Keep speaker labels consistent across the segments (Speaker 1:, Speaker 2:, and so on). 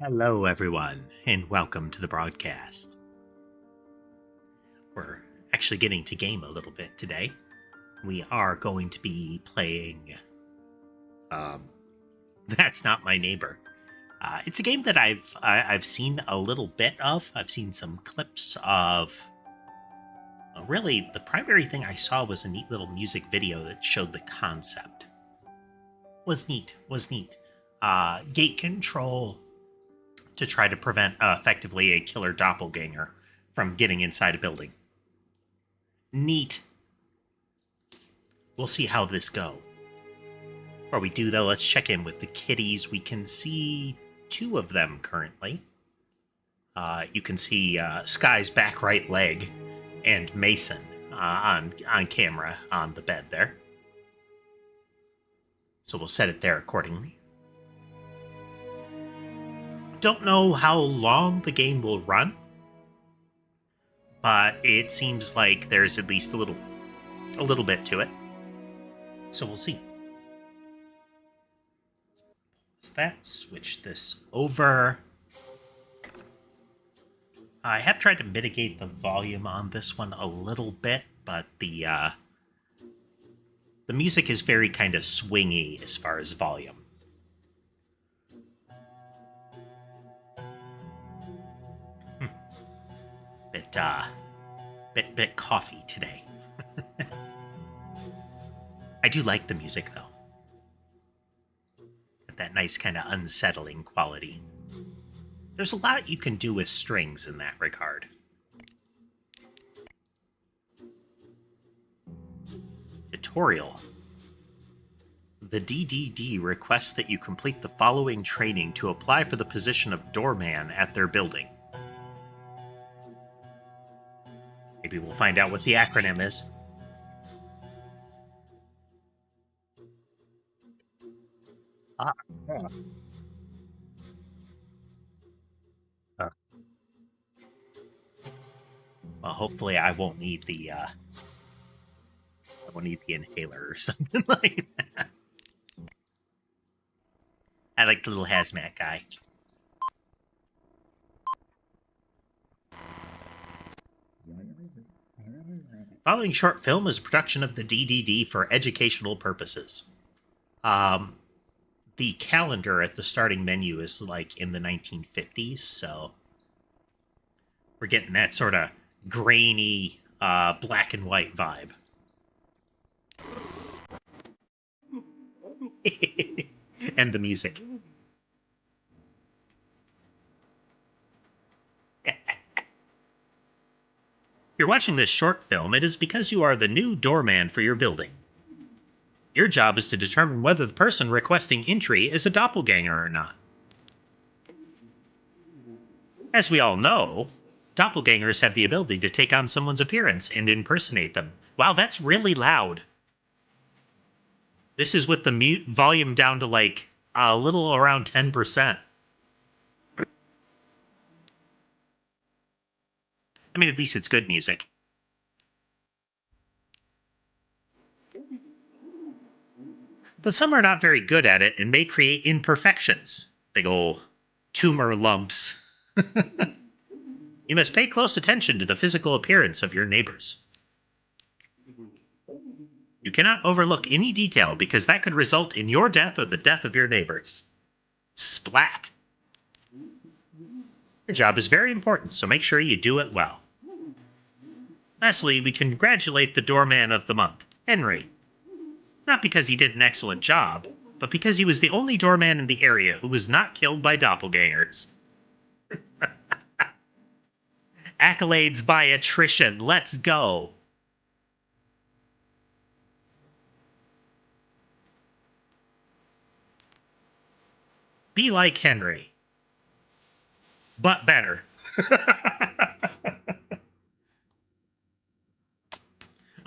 Speaker 1: Hello, everyone, and welcome to the broadcast. We're actually getting to game a little bit today. We are going to be playing. That's Not My Neighbor. It's a game that I've seen a little bit of. I've seen some clips of. Really, the primary thing I saw was a neat little music video that showed the concept. Was neat. Gate control to try to prevent effectively a killer doppelganger from getting inside a building. Neat. We'll see how this go. Before we do, though, let's check in with the kitties. We can see two of them currently. You can see Sky's back right leg and Mason on camera on the bed there. So we'll set it there accordingly. Don't know how long the game will run, but it seems like there's at least a little bit to it. So we'll see. Switch this over. I have tried to mitigate the volume on this one a little bit, but the music is very kind of swingy as far as volume. Bit coffee today. I do like the music, though. That nice kind of unsettling quality. There's a lot you can do with strings in that regard. Tutorial. The DDD requests that you complete the following training to apply for the position of doorman at their building. Maybe we'll find out what the acronym is. Yeah. Well, hopefully I won't need the inhaler or something like that. I like the little hazmat guy. Following short film is a production of the DDD for educational purposes. The calendar at the starting menu is like in the 1950s, so we're getting that sort of grainy, black and white vibe. And the music. If you're watching this short film, it is because you are the new doorman for your building. Your job is to determine whether the person requesting entry is a doppelganger or not. As we all know, doppelgangers have the ability to take on someone's appearance and impersonate them. Wow, that's really loud. This is with the mute volume down to like a little around 10%. I mean, at least it's good music. But some are not very good at it and may create imperfections. Big ol' tumor lumps. You must pay close attention to the physical appearance of your neighbors. You cannot overlook any detail because that could result in your death or the death of your neighbors. Splat. Your job is very important, so make sure you do it well. Lastly, we congratulate the doorman of the month, Henry. Not because he did an excellent job, but because he was the only doorman in the area who was not killed by doppelgangers. Accolades by attrition. Let's go. Be like Henry. But better.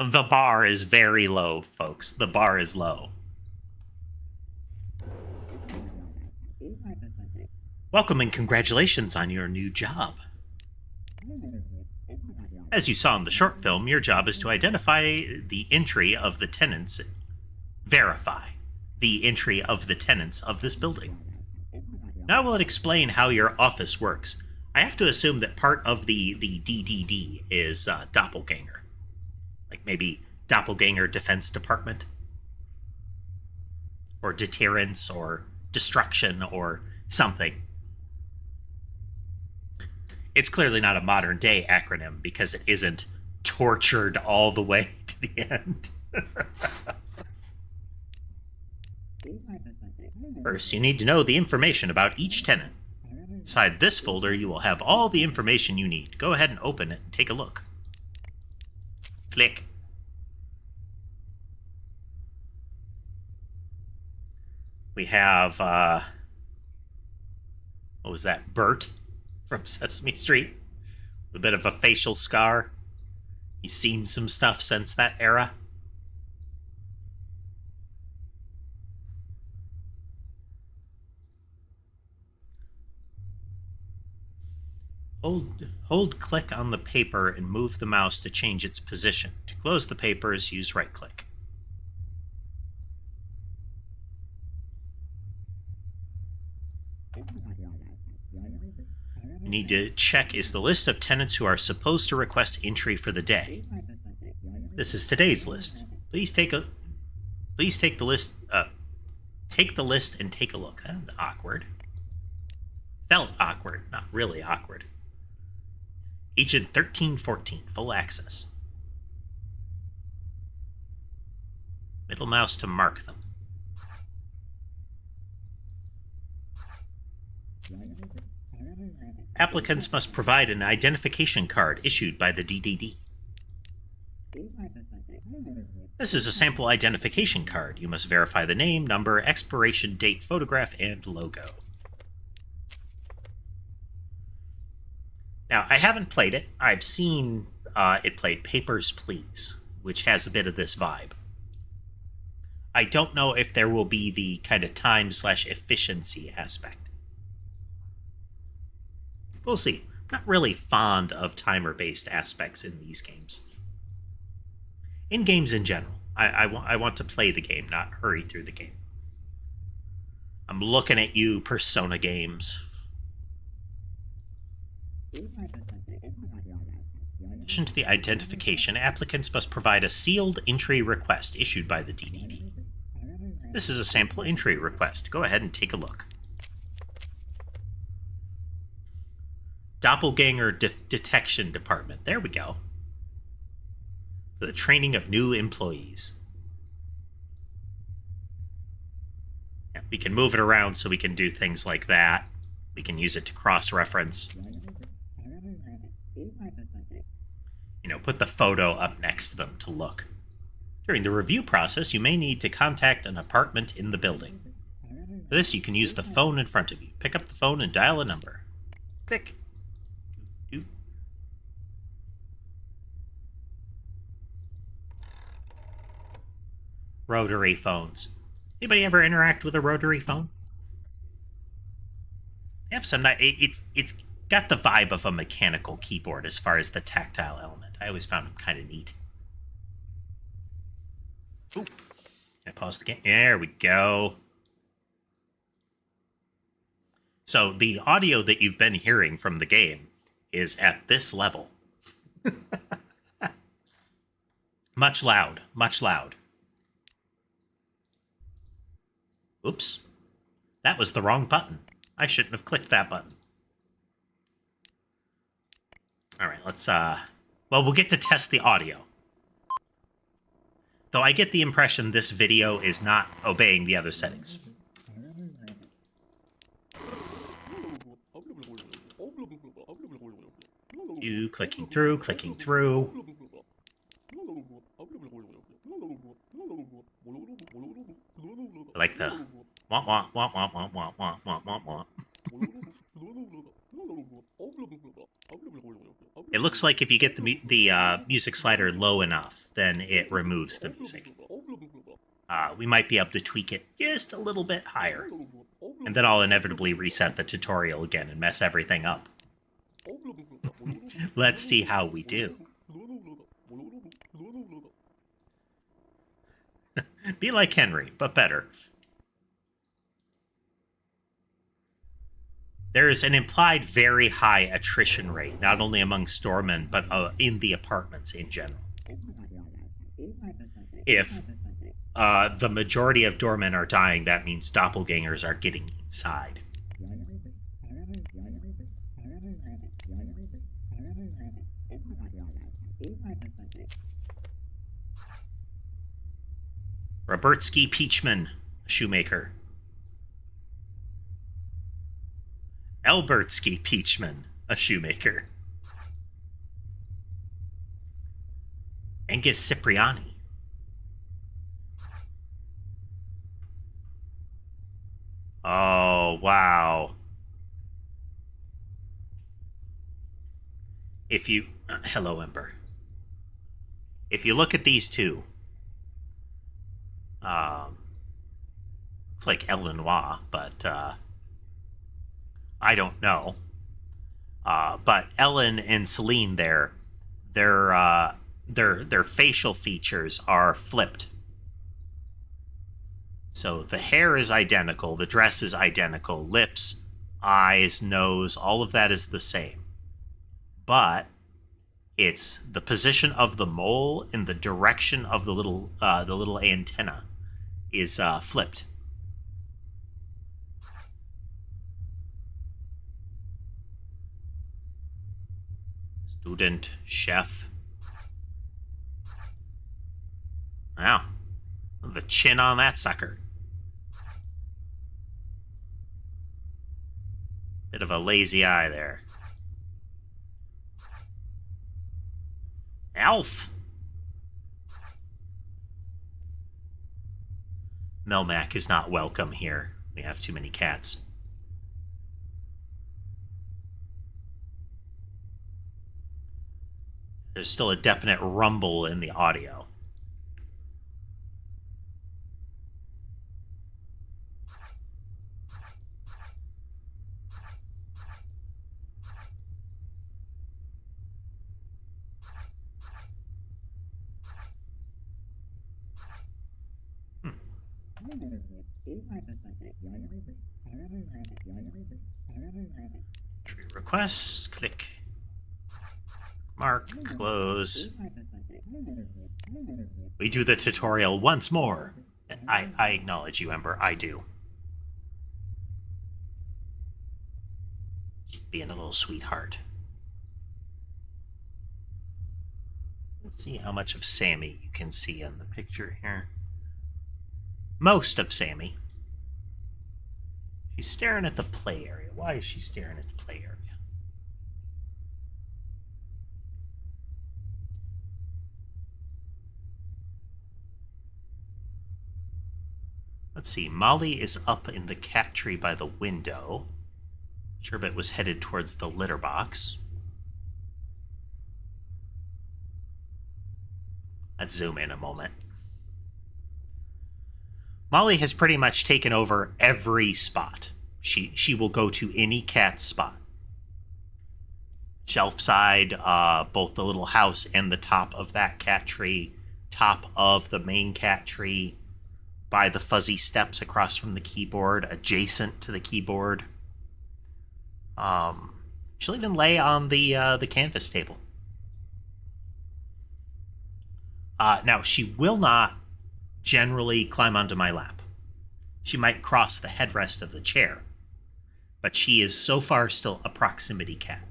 Speaker 1: The bar is very low, folks. The bar is low. Welcome and congratulations on your new job. As you saw in the short film, your job is to identify the entry of the tenants, verify the entry of the tenants of this building. Now will it explain how your office works? I have to assume that part of the DDD is doppelganger. Like maybe doppelganger defense department? Or deterrence, or destruction, or something. It's clearly not a modern day acronym because it isn't tortured all the way to the end. First, you need to know the information about each tenant. Inside this folder, you will have all the information you need. Go ahead and open it and take a look. Click. We have, what was that, Bert from Sesame Street? A bit of a facial scar. He's seen some stuff since that era. Hold click on the paper and move the mouse to change its position. To close the papers, use right click. You need to check is the list of tenants who are supposed to request entry for the day. This is today's list. Please take the list. Take the list and take a look. That's awkward. Felt awkward, not really awkward. Agent 1314, full access. Middle mouse to mark them. Applicants must provide an identification card issued by the DDD. This is a sample identification card. You must verify the name, number, expiration date, photograph, and logo. Now, I haven't played it. I've seen it played Papers, Please, which has a bit of this vibe. I don't know if there will be the kind of time/efficiency aspect. We'll see. I'm not really fond of timer-based aspects in these games. In games in general. I want to play the game, not hurry through the game. I'm looking at you, Persona games. In addition to the identification, applicants must provide a sealed entry request issued by the DDD. This is a sample entry request. Go ahead and take a look. Doppelganger Detection Department. There we go. For the training of new employees. Yeah, we can move it around so we can do things like that. We can use it to cross-reference. You know, put the photo up next to them to look. During the review process, you may need to contact an apartment in the building. For this, you can use the phone in front of you. Pick up the phone and dial a number. Click. Rotary phones. Anybody ever interact with a rotary phone? They have some nice. It's got the vibe of a mechanical keyboard as far as the tactile element. I always found them kind of neat. Ooh. Can I pause the game? There we go. So the audio that you've been hearing from the game is at this level. Much loud. Much loud. Oops. That was the wrong button. I shouldn't have clicked that button. Alright, let's, well, we'll get to test the audio. Though I get the impression this video is not obeying the other settings. You clicking through, clicking through. I like the womp womp womp womp womp womp womp womp womp womp. It looks like if you get the music slider low enough, then it removes the music. We might be able to tweak it just a little bit higher. And then I'll inevitably reset the tutorial again and mess everything up. Let's see how we do. Be like Henry, but better. There's an implied very high attrition rate, not only among storemen, but in the apartments in general. If the majority of doormen are dying, that means doppelgangers are getting inside. Robertsky Peachman, shoemaker. Albertsky Peachman, a shoemaker. Angus Cipriani. Oh, wow. If you... hello, Ember. If you look at these two, it's like Elenoir, but I don't know. But Ellen and Celine there, their facial features are flipped. So the hair is identical, the dress is identical, lips, eyes, nose, all of that is the same. But it's the position of the mole and the direction of the little antenna is flipped. Student, chef. Wow. The chin on that sucker. Bit of a lazy eye there. Elf. Melmac is not welcome here. We have too many cats. There's still a definite rumble in the audio. Tree requests, click. Mark, close. We do the tutorial once more. I acknowledge you, Ember. I do. She's being a little sweetheart. Let's see how much of Sammy you can see in the picture here. Most of Sammy. She's staring at the play area. Why is she staring at the play area? Let's see. Molly is up in the cat tree by the window. Sherbet was headed towards the litter box. Let's zoom in a moment. Molly has pretty much taken over every spot. She will go to any cat spot. Shelf side, both the little house and the top of that cat tree, top of the main cat tree, by the fuzzy steps across from the keyboard, adjacent to the keyboard. She'll even lay on the canvas table. Now, she will not generally climb onto my lap. She might cross the headrest of the chair, but she is so far still a proximity cat.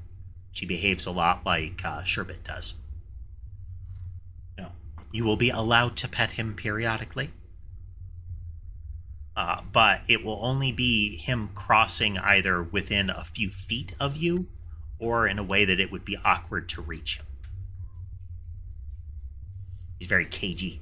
Speaker 1: She behaves a lot like Sherbet does. No, you will be allowed to pet him periodically, but it will only be him crossing either within a few feet of you or in a way that it would be awkward to reach him. He's very cagey.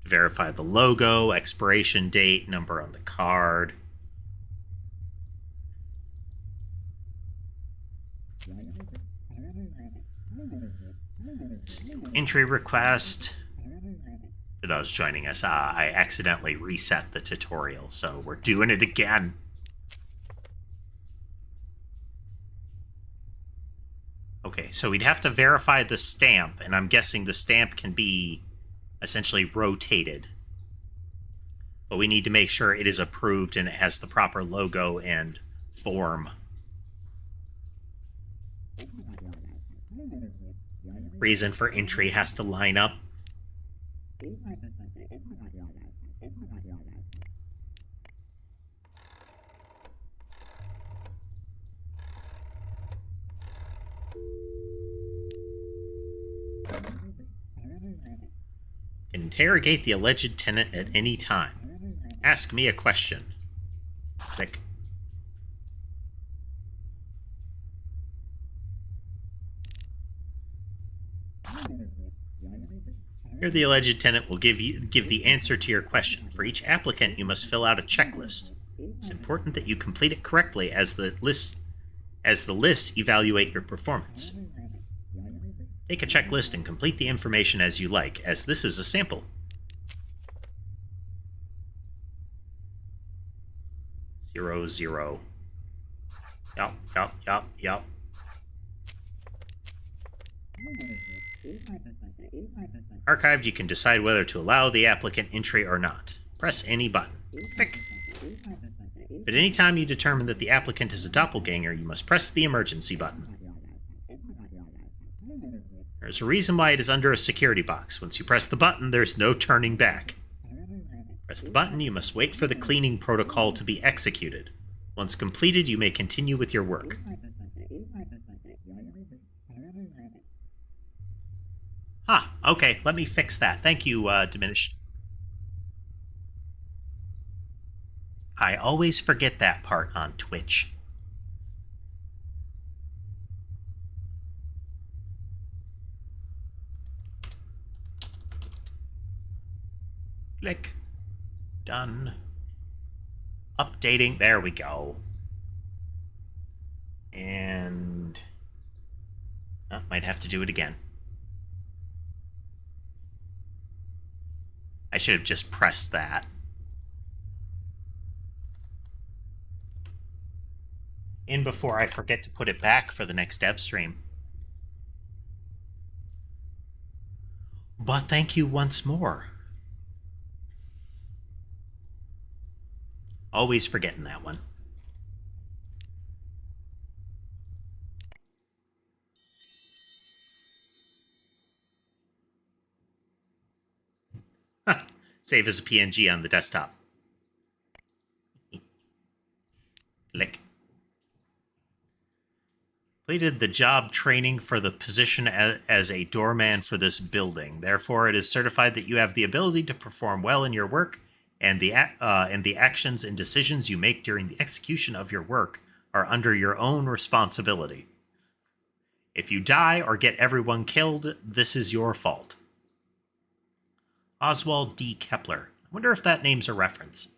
Speaker 1: Verify the logo, expiration date, number on the card. Entry request. For those joining us, I accidentally reset the tutorial, so we're doing it again. Okay, so we'd have to verify the stamp, and I'm guessing the stamp can be essentially rotated. But we need to make sure it is approved and it has the proper logo and form. Reason for entry has to line up. Interrogate the alleged tenant at any time. Ask me a question. Click. Here the alleged tenant will give the answer to your question. For each applicant, you must fill out a checklist. It's important that you complete it correctly as the lists evaluate your performance. Take a checklist and complete the information as you like, as this is a sample. Zero, zero. Yup. Archived, you can decide whether to allow the applicant entry or not. Press any button. Click. But any time you determine that the applicant is a doppelganger, you must press the emergency button. There's a reason why it is under a security box. Once you press the button, there's no turning back. Press the button, you must wait for the cleaning protocol to be executed. Once completed, you may continue with your work. Okay, let me fix that. Thank you, Diminished. I always forget that part on Twitch. Click. Done. Updating. There we go. And... might have to do it again. I should have just pressed that. In before I forget to put it back for the next dev stream. But thank you once more. Always forgetting that one. Save as a PNG on the desktop. Click. Completed the job training for the position as a doorman for this building. Therefore, it is certified that you have the ability to perform well in your work, and the actions and decisions you make during the execution of your work are under your own responsibility. If you die or get everyone killed, this is your fault. Oswald D. Kepler. I wonder if that name's a reference.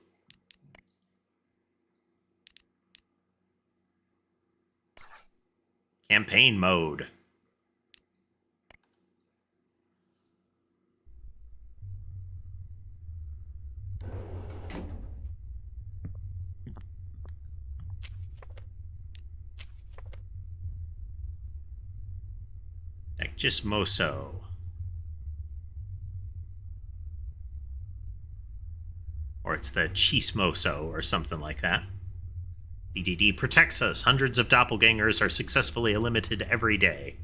Speaker 1: Campaign mode. Moso. Or it's the Chismoso or something like that. DDD protects us. Hundreds of doppelgangers are successfully eliminated every day.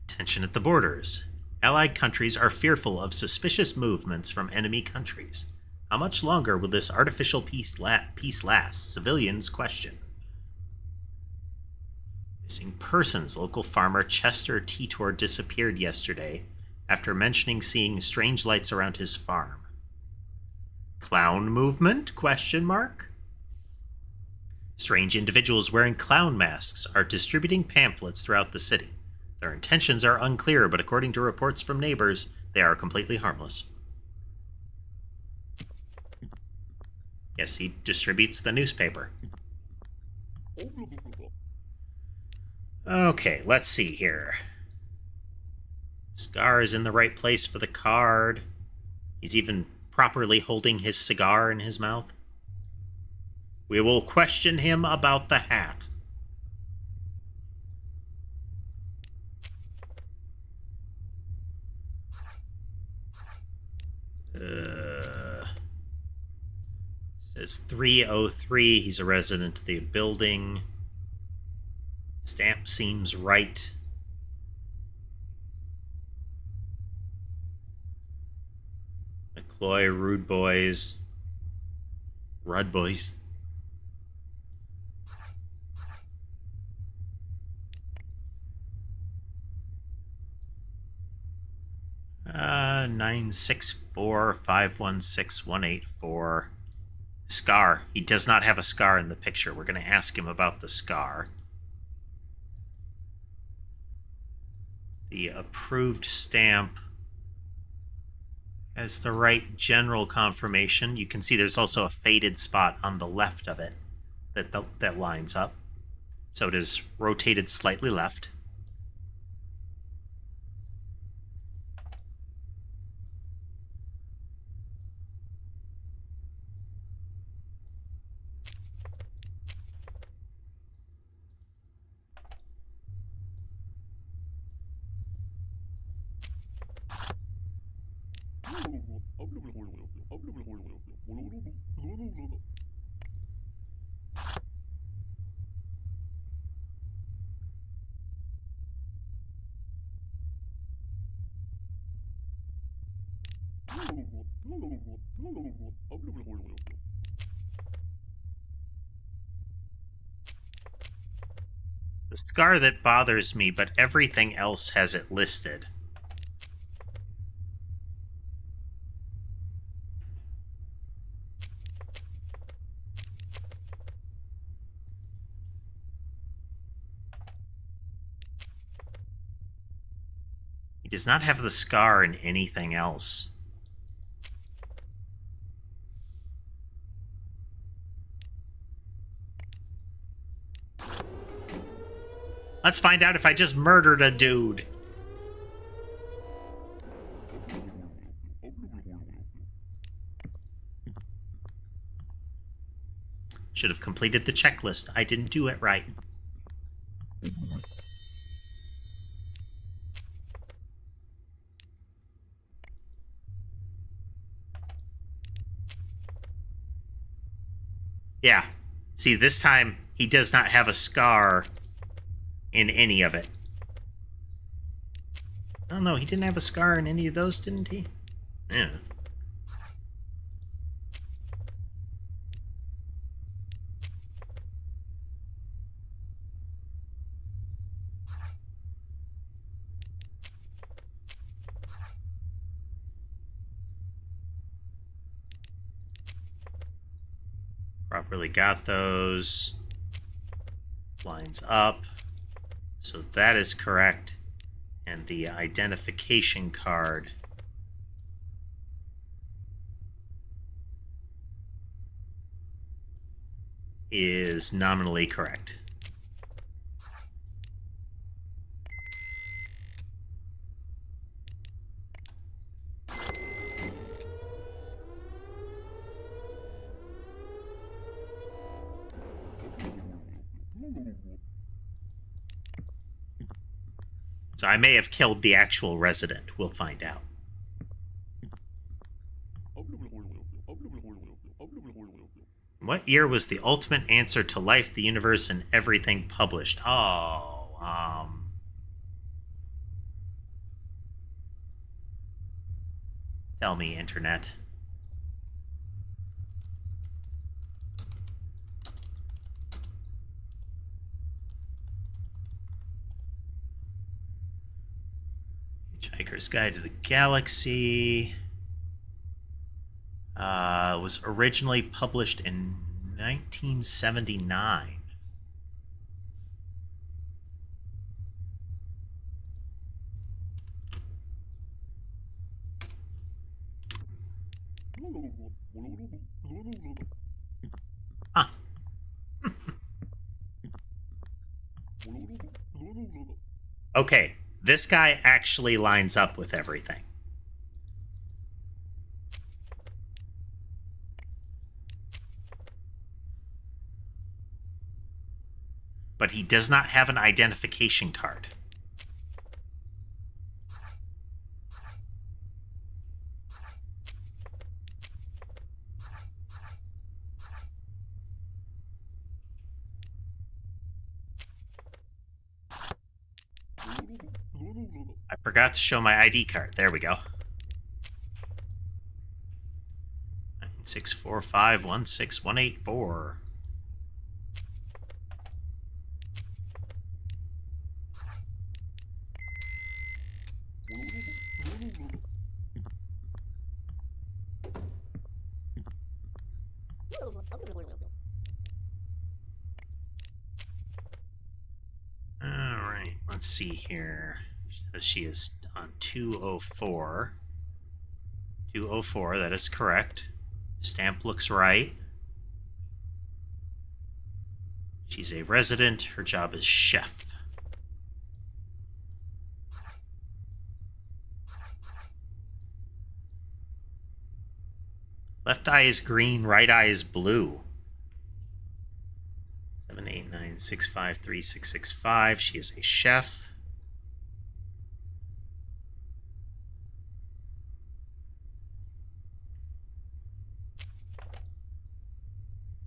Speaker 1: Tension at the borders. Allied countries are fearful of suspicious movements from enemy countries. How much longer will this artificial peace last? Civilians question. Missing persons. Local farmer Chester Titor disappeared yesterday after mentioning seeing strange lights around his farm. Clown movement? Question mark. Strange individuals wearing clown masks are distributing pamphlets throughout the city. Their intentions are unclear, but according to reports from neighbors, they are completely harmless. Yes, he distributes the newspaper. Okay, let's see here. Cigar is in the right place for the card. He's even properly holding his cigar in his mouth. We will question him about the hat. Says 303. He's a resident of the building. Stamp seems right. McCloy, Rude Boys. Rudd Boys. Uh, 964516184. Scar. He does not have a scar in the picture. We're going to ask him about the scar. The approved stamp has the right general confirmation. You can see there's also a faded spot on the left of it that lines up. So it is rotated slightly left. The scar that bothers me, but everything else has it listed. He does not have the scar in anything else. Let's find out if I just murdered a dude. Should have completed the checklist. I didn't do it right. Yeah. See, this time he does not have a scar in any of it. Oh no, he didn't have a scar in any of those, didn't he? Yeah. Properly got those. Lines up. So that is correct. And the identification card is nominally correct. So I may have killed the actual resident. We'll find out. What year was the ultimate answer to life, the universe, and everything published? Oh, tell me, Internet. Hitchhiker's Guide to the Galaxy was originally published in 1979. Huh. Okay, this guy actually lines up with everything. But he does not have an identification card. Forgot to show my ID card. There we go. 964516184. Alright, let's see here. She is on 204. 204, that is correct. Stamp looks right. She's a resident. Her job is chef. Left eye is green, right eye is blue. 789653665. She is a chef.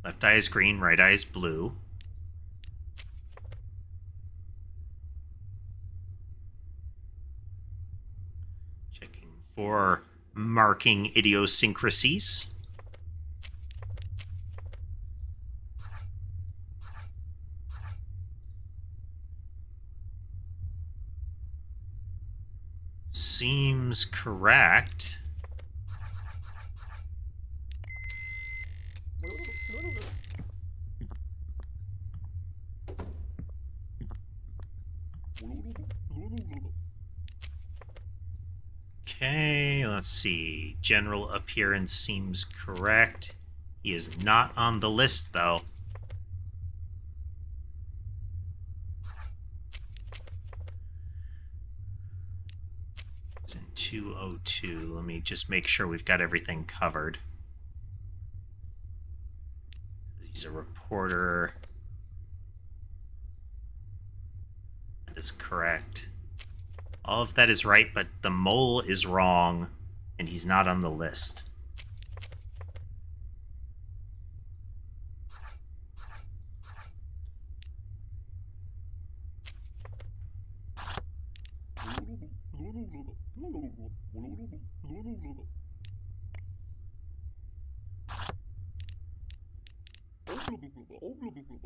Speaker 1: Left eye is green, right eye is blue. Checking for marking idiosyncrasies. Seems correct. Okay, let's see. General appearance seems correct. He is not on the list, though. It's in 202. Let me just make sure we've got everything covered. He's a reporter. That is correct. All of that is right, but the mole is wrong, and he's not on the list.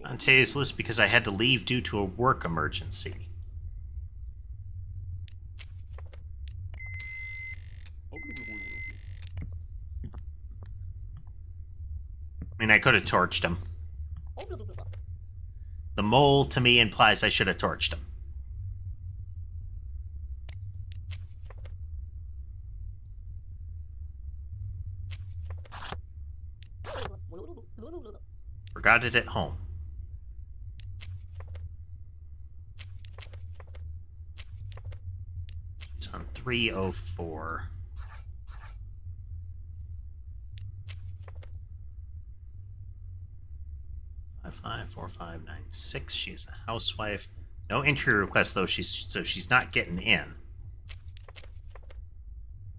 Speaker 1: On today's list because I had to leave due to a work emergency. I mean, I could have torched him. The mole, to me, implies I should have torched him. Forgot it at home. She's on 304. Five 4596. She is a housewife. No entry request though. She's not getting in.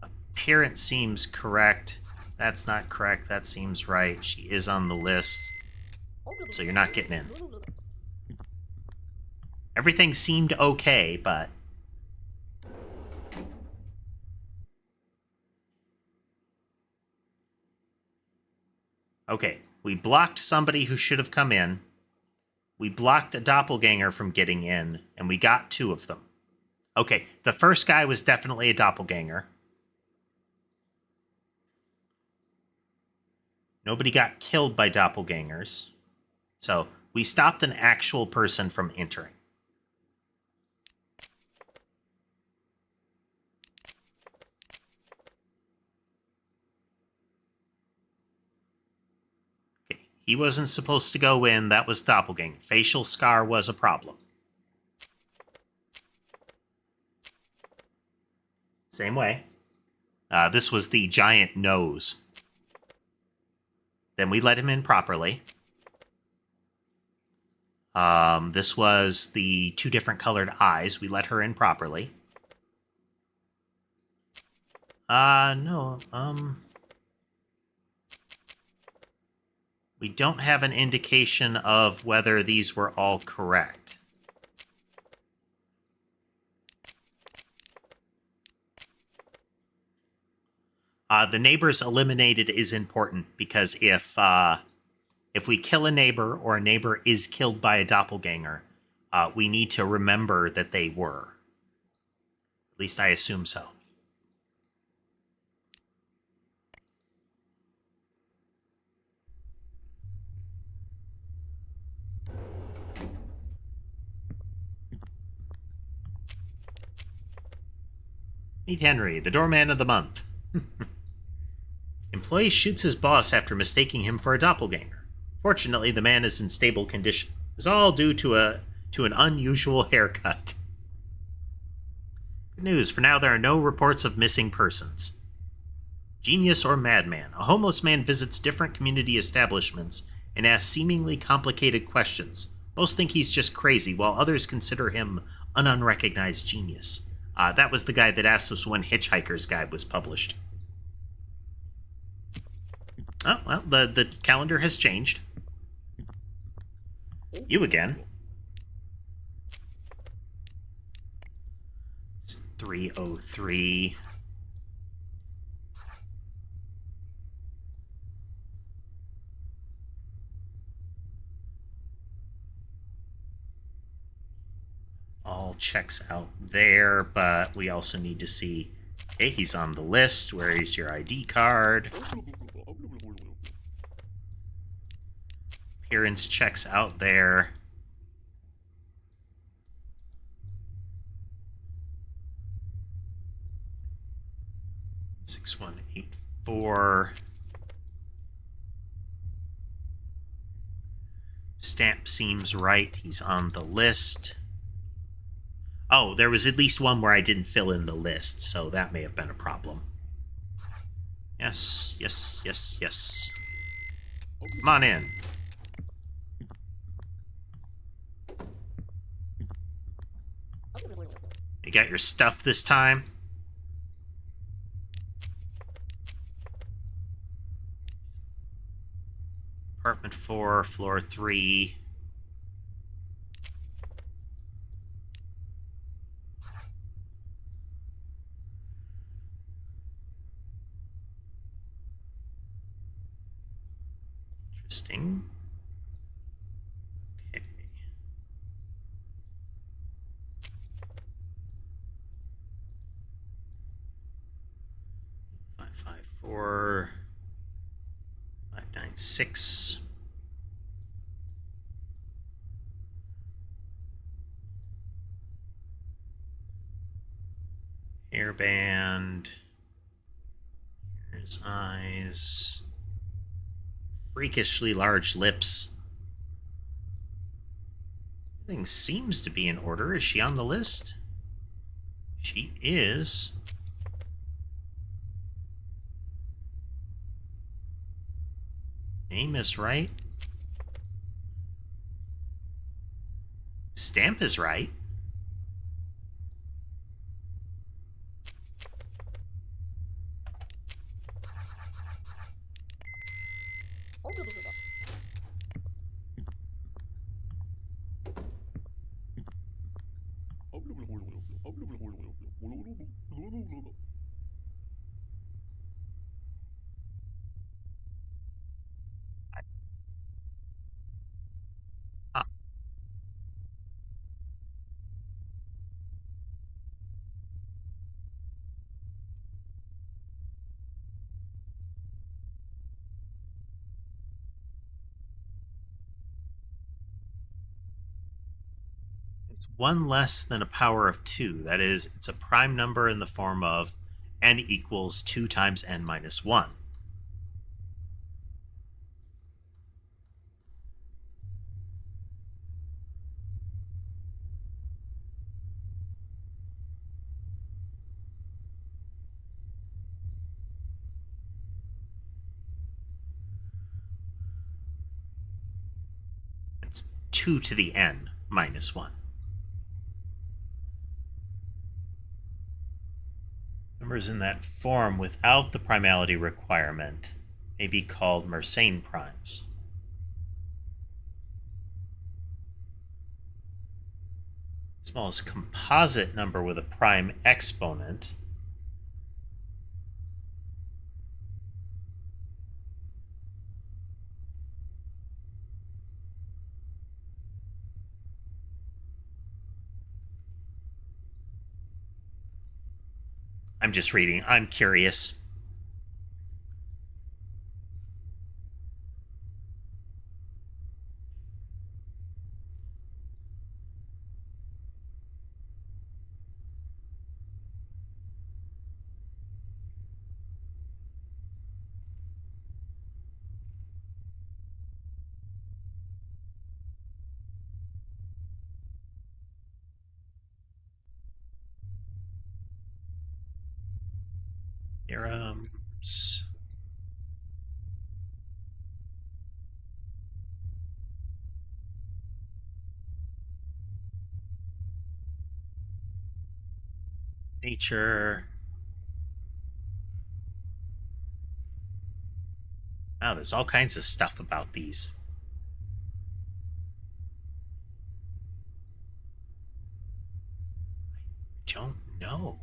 Speaker 1: Appearance seems correct. That's not correct. That seems right. She is on the list. So you're not getting in. Everything seemed okay, but... Okay, we blocked somebody who should have come in. We blocked a doppelganger from getting in, and we got 2 of them. Okay, the first guy was definitely a doppelganger. Nobody got killed by doppelgangers. So, we stopped an actual person from entering. Okay, he wasn't supposed to go in. That was doppelganger. Facial scar was a problem. Same way. This was the giant nose. Then we let him in properly. This was the 2 different colored eyes. We let her in properly. No, we don't have an indication of whether these were all correct. The neighbors eliminated is important because if we kill a neighbor or a neighbor is killed by a doppelganger, we need to remember that they were. At least I assume so. Meet Henry, the doorman of the month. Employee shoots his boss after mistaking him for a doppelganger. Fortunately, the man is in stable condition. It's all due to an unusual haircut. Good news, for now there are no reports of missing persons. Genius or madman, a homeless man visits different community establishments and asks seemingly complicated questions. Most think he's just crazy, while others consider him an unrecognized genius. That was the guy that asked us when Hitchhiker's Guide was published. Oh, well, the calendar has changed. You again. 303. All checks out there, but we also need to see, okay, he's on the list. Where is your ID card? Appearance checks out there. Six 184. Stamp seems right. He's on the list. Oh, there was at least one where I didn't fill in the list, so that may have been a problem. Yes, yes, yes, yes. Come on in. You got your stuff this time? Apartment 4, floor 3. Interesting. Okay. 554 596. Hairband. Here's eyes. Freakishly large lips. Everything seems to be in order. Is she on the list? She is. Name is right. Stamp is right. Ah, it's one less than a power of 2. That is, it's a prime number in the form of n equals 2 times n minus 1. It's 2 to the n minus 1. Numbers in that form without the primality requirement may be called Mersenne primes. Smallest composite number with a prime exponent I'm just reading. I'm curious. Theorems. Nature. Wow, there's all kinds of stuff about these. I don't know.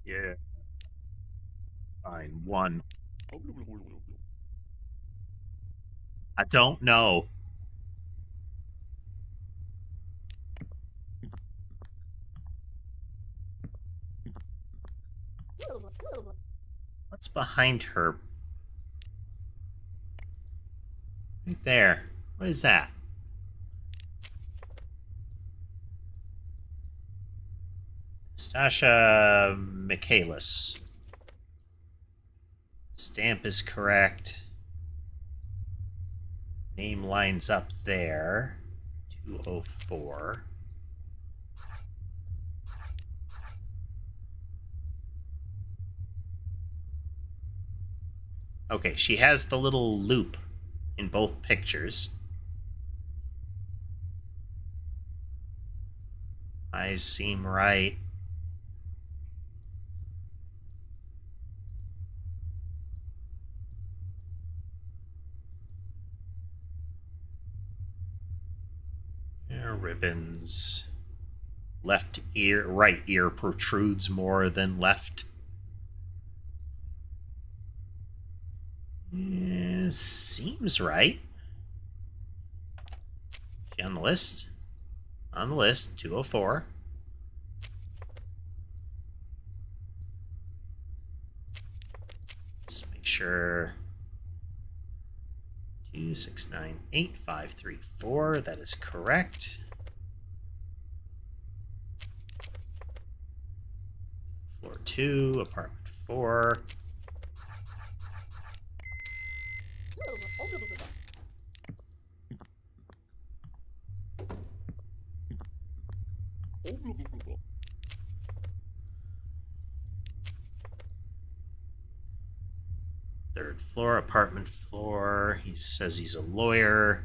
Speaker 1: Yeah. Fine. One. I don't know. What's behind her? Right there. What is that? Stasha Michaelis. Stamp is correct. Name lines up there. 204. Okay, she has the little loop in both pictures. Eyes seem right. There, ribbons. Left ear, right ear protrudes more than left. Seems right. She on the list? On the list, 204. Let's make sure. 2698534. That is correct. Floor 2, apartment 4. Third floor, apartment 4. He says he's a lawyer.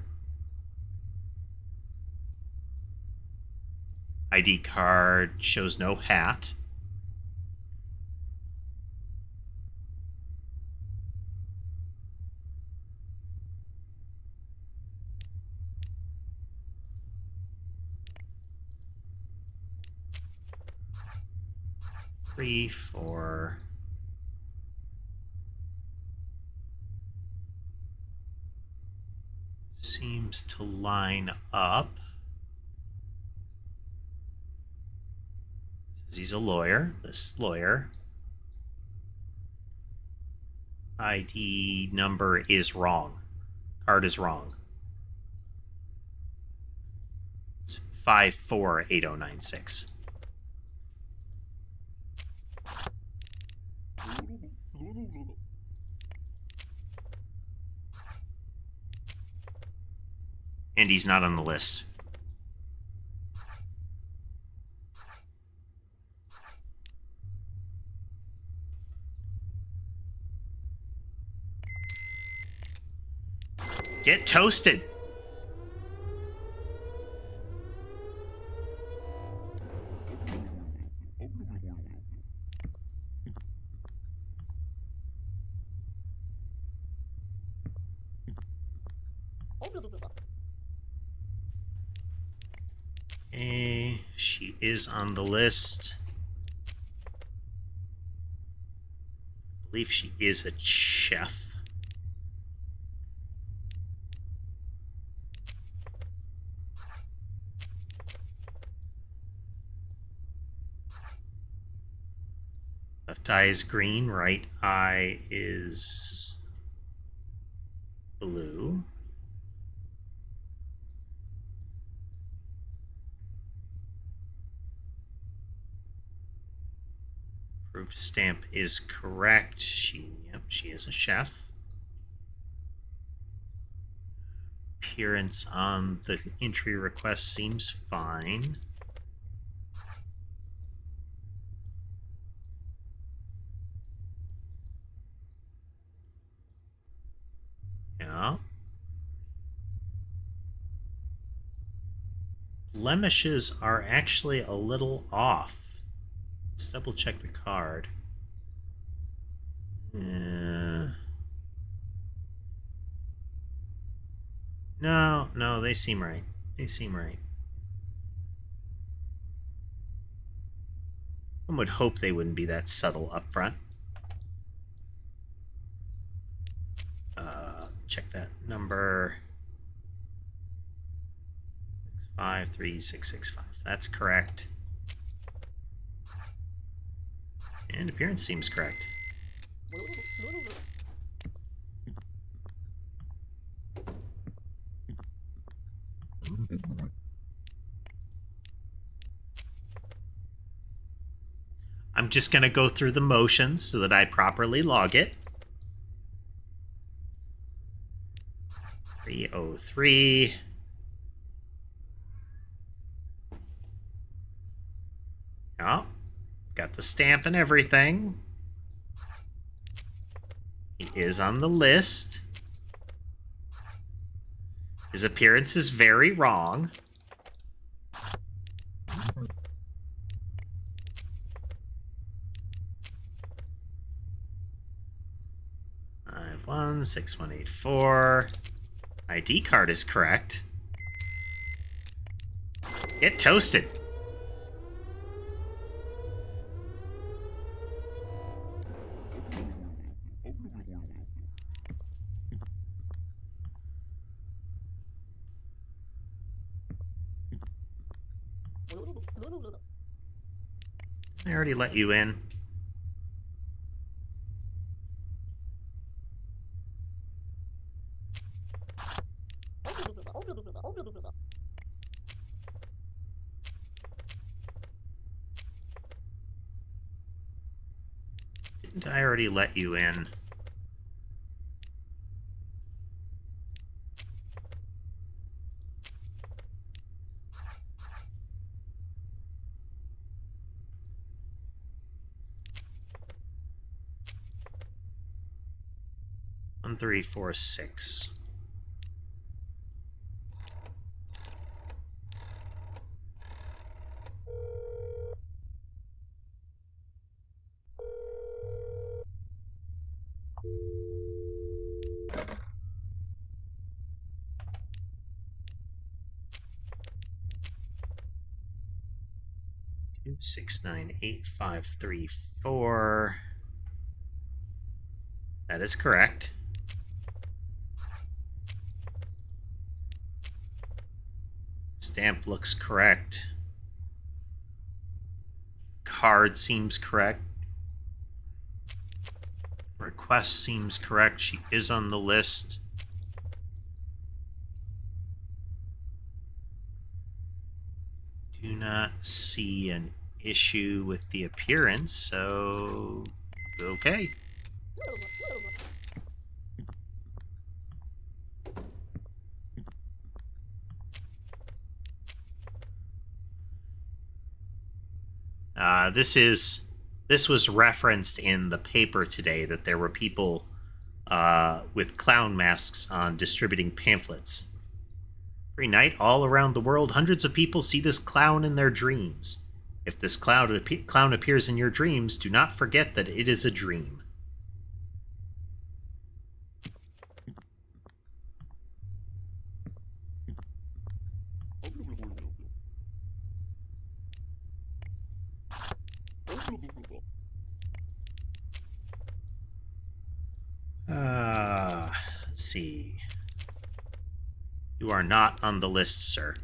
Speaker 1: ID card shows no hat. Three, 4. Seems to line up. Says he's a lawyer. This lawyer. ID number is wrong. Card is wrong. It's 548096. And he's not on the list. Get toasted. She is on the list. believe she is a chef. Left eye is green, right eye is blue. Proof stamp is correct. She is a chef. Appearance on the entry request seems fine. Yeah. Blemishes are actually a little off. Let's double check the card. No, they seem right. They seem right. One would hope they wouldn't be that subtle up front. Check that number. 653665. That's correct. And appearance seems correct. I'm just going to go through the motions so that I properly log it. 303. Oh, got the stamp and everything. He is on the list. His appearance is very wrong. 6184. ID card is correct. Get toasted. I already let you in. Didn't I already let you in? One, 3, 4, 6. Two, 6, 9, 8, 5, 3, 4. That is correct. Stamp looks correct. Card seems correct. Request seems correct. She is on the list. Do not see an issue with the appearance, so okay. This was referenced in the paper today that there were people with clown masks on distributing pamphlets. Every night, all around the world, hundreds of people see this clown in their dreams. If this clown appears in your dreams, do not forget that it is a dream. see. You are not on the list, sir.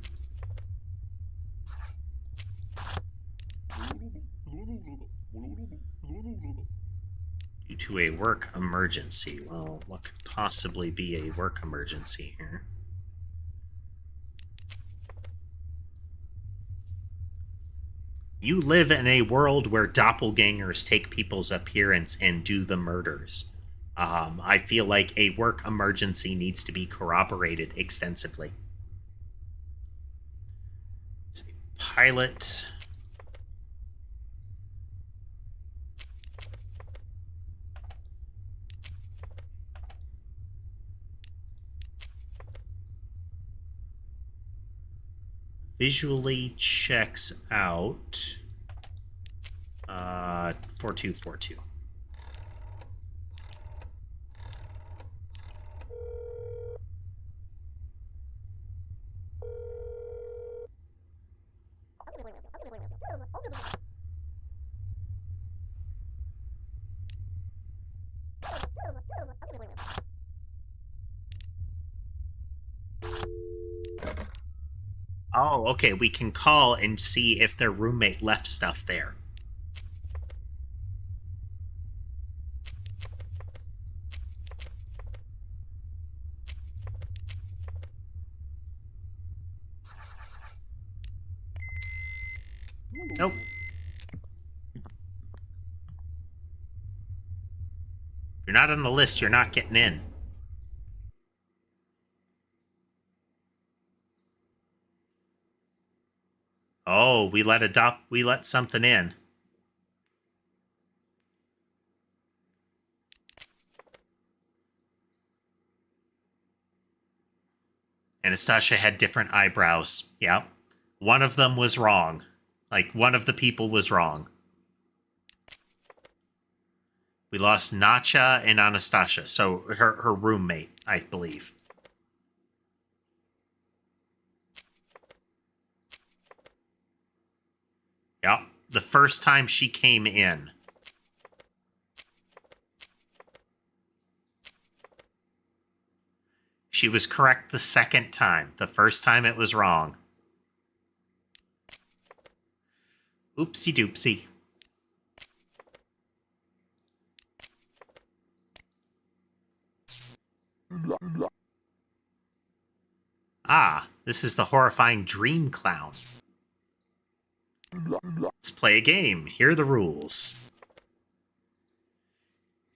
Speaker 1: Due to a work emergency. Well, what could possibly be a work emergency here? You live in a world where doppelgangers take people's appearance and do the murders. I feel like a work emergency needs to be corroborated extensively. Pilot. Visually checks out 4242. Oh, okay. We can call and see if their roommate left stuff there. Nope. If you're not on the list, you're not getting in. Oh, we let something in. Anastasia had different eyebrows. Yeah. One of them was wrong. Like, one of the people was wrong. We lost Nacha and Anastasia, so her roommate, I believe. Yep. The first time she came in. She was correct the second time. The first time it was wrong. Oopsie doopsie. Ah, this is the horrifying dream clown. Let's play a game. Here are the rules.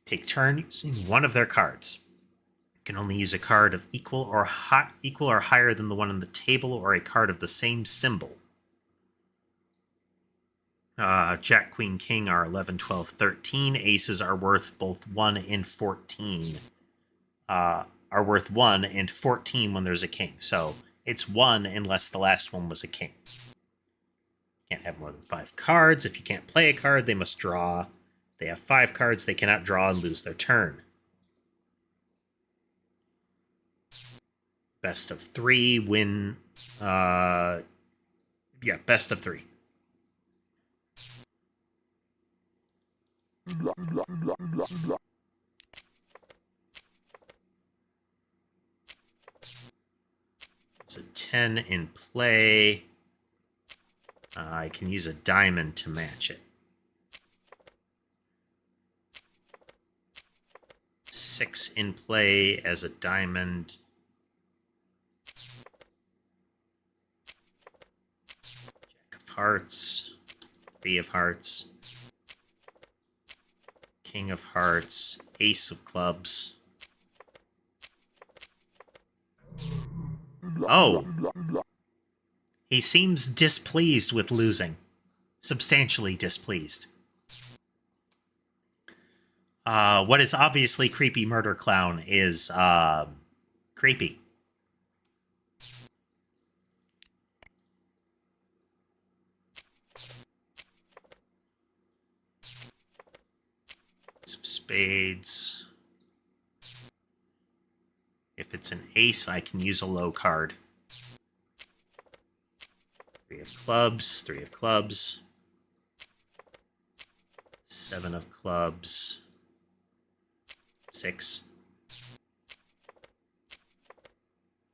Speaker 1: Take turn using one of their cards. You can only use a card of equal or higher than the one on the table, or a card of the same symbol. Jack, Queen, King are 11, 12, 13. Aces are worth both 1 and 14. Are worth 1 and 14 when there's a king. So it's 1 unless the last one was a king. Can't have more than 5 cards. If you can't play a card, they must draw. They have 5 cards. They cannot draw and lose their turn. Best of 3 win. Yeah, best of 3. It's a 10 in play. I can use a diamond to match it. 6 in play as a diamond. Jack of hearts. 3 of hearts. King of hearts. Ace of clubs. Oh! He seems displeased with losing. Substantially displeased. What is obviously creepy murder clown is creepy. Ace of spades. If it's an ace, I can use a low card. 3 of clubs, 3 of clubs. 7 of clubs. 6.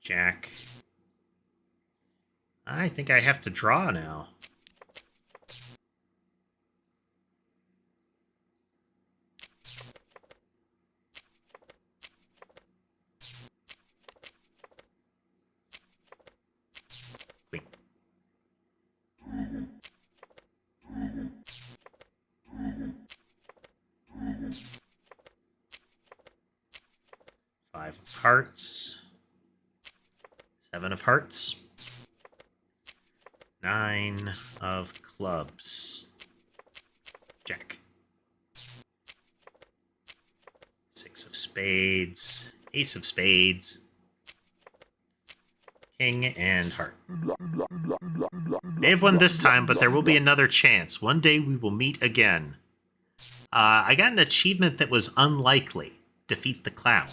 Speaker 1: Jack. I think I have to draw now. Queen. Five of hearts. Seven of hearts. Nine of clubs. Jack. Six of spades. Ace of spades. King and heart. They have won this time, but there will be another chance. One day we will meet again. I got an achievement that was unlikely. Defeat the clown.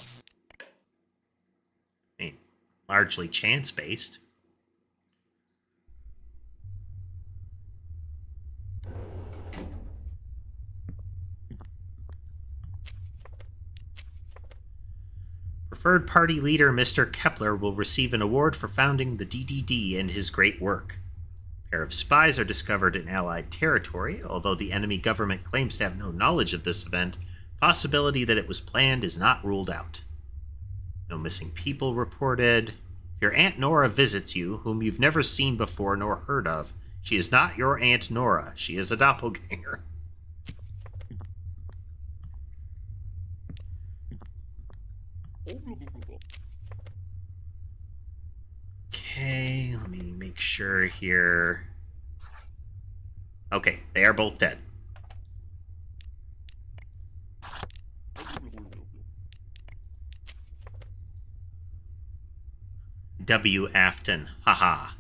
Speaker 1: I mean, largely chance-based. Preferred Party Leader Mr. Kepler will receive an award for founding the DDD and his great work. A pair of spies are discovered in Allied territory. Although the enemy government claims to have no knowledge of this event, possibility that it was planned is not ruled out. No missing people reported. Your Aunt Nora visits you, whom you've never seen before nor heard of. She is not your Aunt Nora. She is a doppelganger. Okay, let me make sure here. Okay, they are both dead. W. Afton, haha.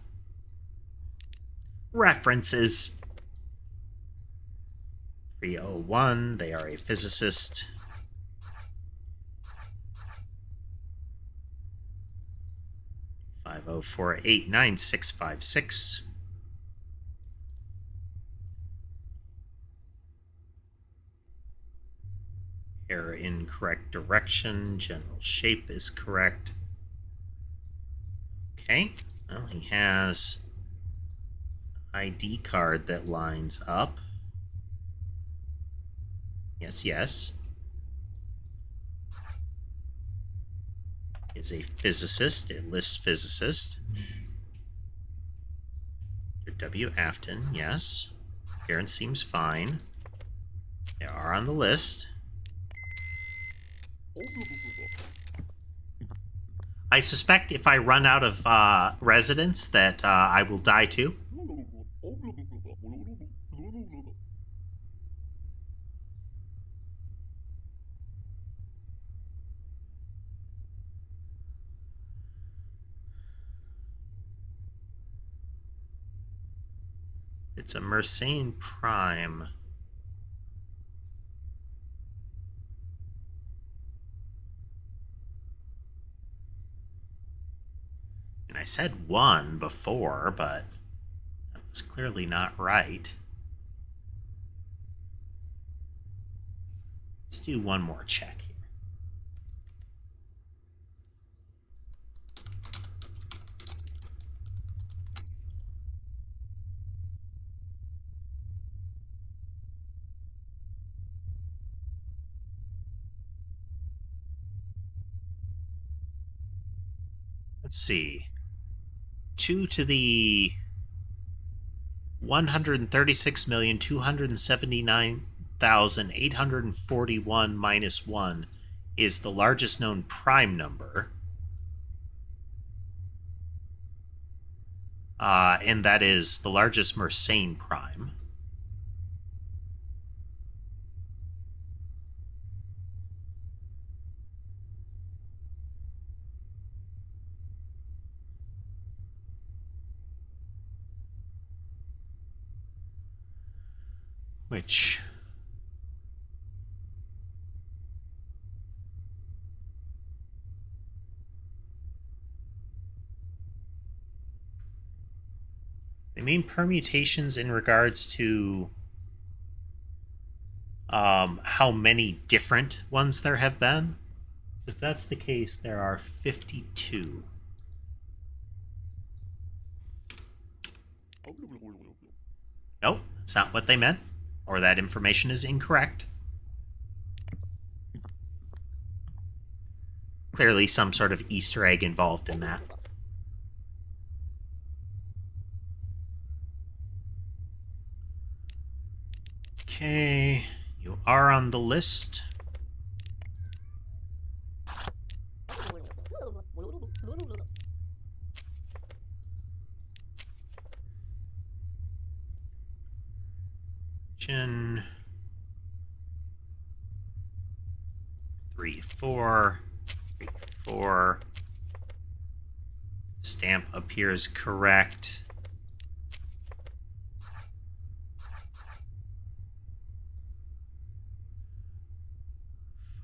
Speaker 1: References. 301, they are a physicist. 50489656. Error in correct direction. General shape is correct. Okay. Well, he has an ID card that lines up. Yes, yes. Is a physicist, a list physicist. W. Afton, yes. Appearance seems fine. They are on the list. I suspect if I run out of residents that I will die too. It's a Mersenne Prime. And I said one before, but that was clearly not right. Let's do one more check here. Let's see. 2 to the 136,279,841 minus 1 is the largest known prime number. And that is the largest Mersenne prime. Which they mean permutations in regards to how many different ones there have been. So if that's the case, there are 52. Nope, that's not what they meant. Or that information is incorrect. Clearly some sort of Easter egg involved in that. Okay, you are on the list. Chin. 3, 4. 3, 4. Stamp appears correct.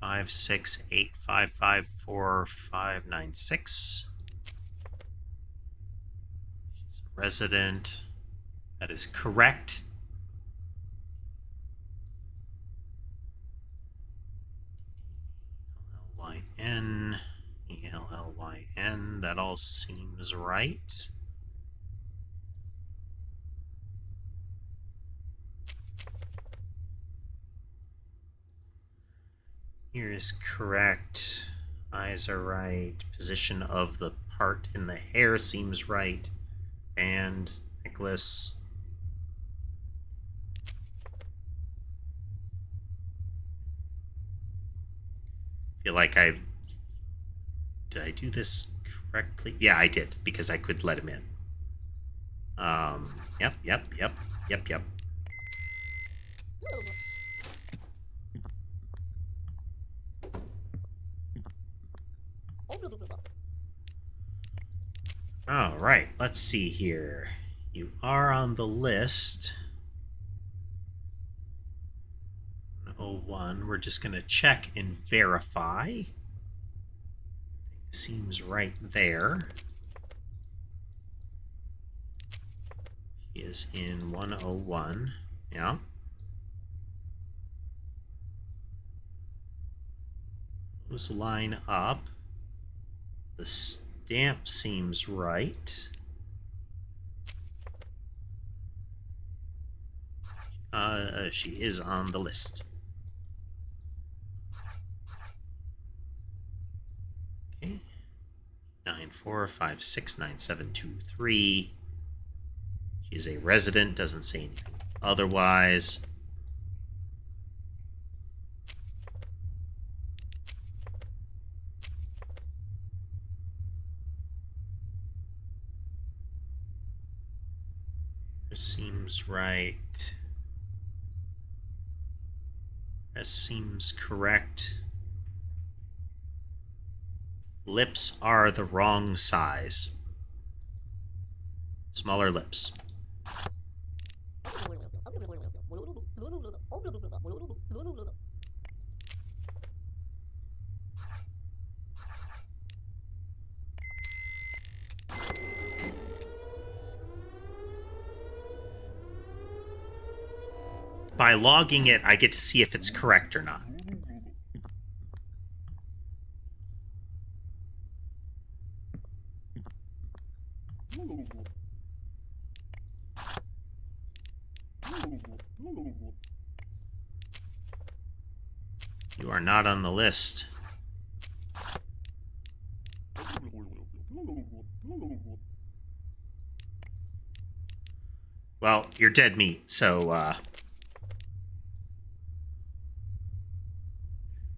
Speaker 1: Five, 6, 8, 5, 5, 4, 5, 9, 6. She's a resident. That is correct. L-Y-N, E-L-L-Y-N. That all seems right. Here is correct. Eyes are right. Position of the part in the hair seems right. And necklace. Feel like did I do this correctly? Yeah, I did, because I could let him in. Yep. All right, let's see here. You are on the list. 101. We're just going to check and verify. Seems right there. He is in 101. Yeah. Those line up. The stamp seems right. She is on the list. Okay. 9, 4, 5, 6, 9, 7, 2, 3. She is a resident, doesn't say anything otherwise. Seems right. That seems correct. Lips are the wrong size. Smaller lips. By logging it, I get to see if it's correct or not. You are not on the list. Well, you're dead meat, so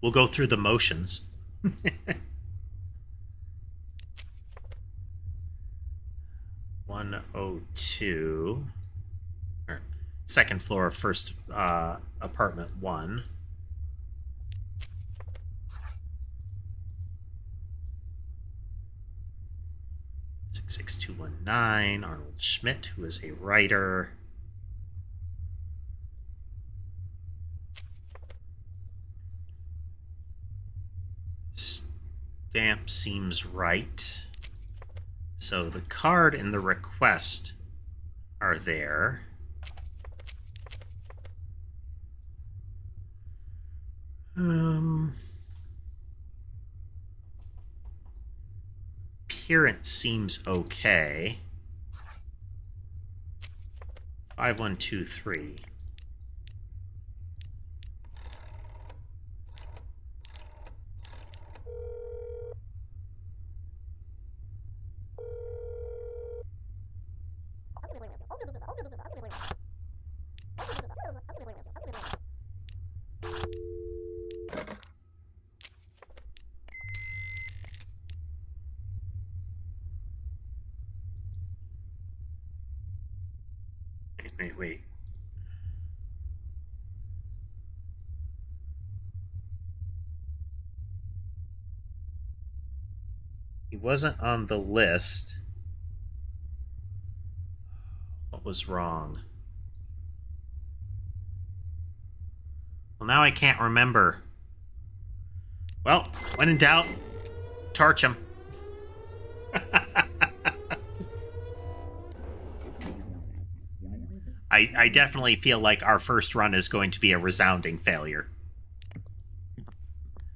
Speaker 1: we'll go through the motions. 102. Or second floor, first apartment 1. Six 6219. Arnold Schmidt, who is a writer. Stamp seems right. So the card and the request are there. Appearance seems okay. 5123. Wait. He wasn't on the list. What was wrong? Well, now I can't remember. Well, when in doubt, torch him. I definitely feel like our first run is going to be a resounding failure.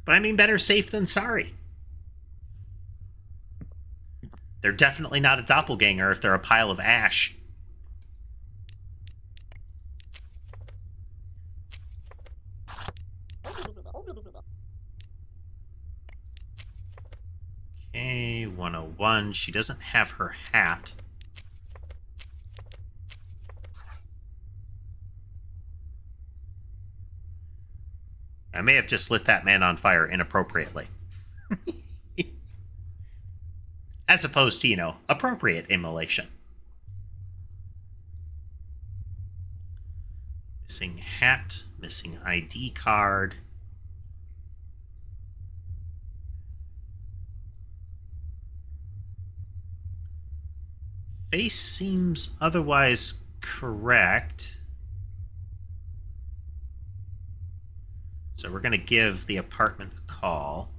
Speaker 1: But I mean, better safe than sorry. They're definitely not a doppelganger if they're a pile of ash. Okay, 101. She doesn't have her hat. I may have just lit that man on fire inappropriately. As opposed to, you know, appropriate immolation. Missing hat, missing ID card. Face seems otherwise correct. So we're going to give the apartment a call.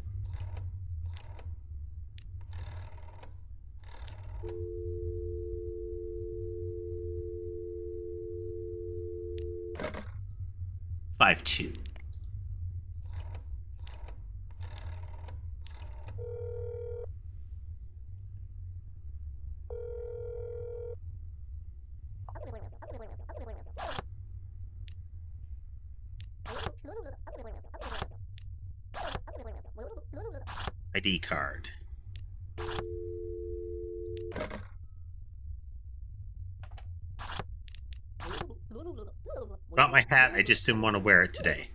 Speaker 1: Five two. ID card. Got my hat, I just didn't want to wear it today.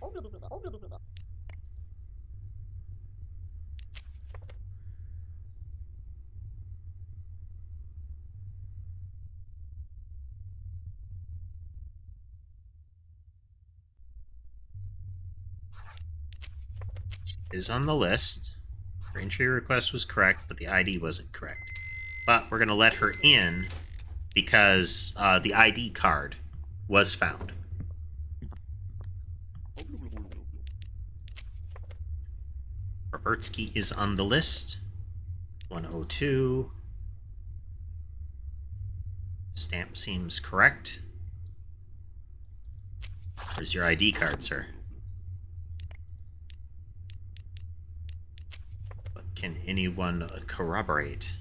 Speaker 1: She is on the list. Her entry request was correct, but the ID wasn't correct. But we're going to let her in because the ID card was found. Robertsky is on the list. 102. Stamp seems correct. Where's your ID card, sir? But can anyone corroborate?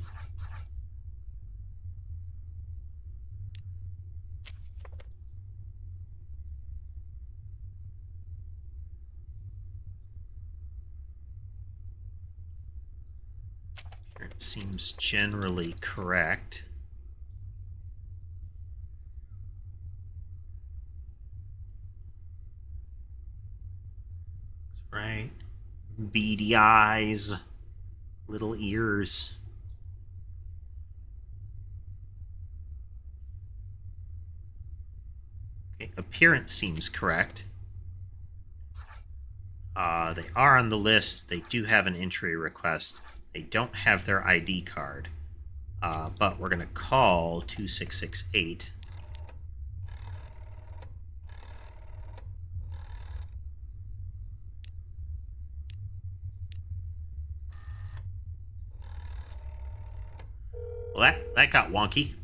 Speaker 1: It seems generally correct. Right. Beady eyes, little ears. Okay, appearance seems correct. They are on the list. They do have an entry request. They don't have their ID card. But we're going to call 2668. Well, that got wonky.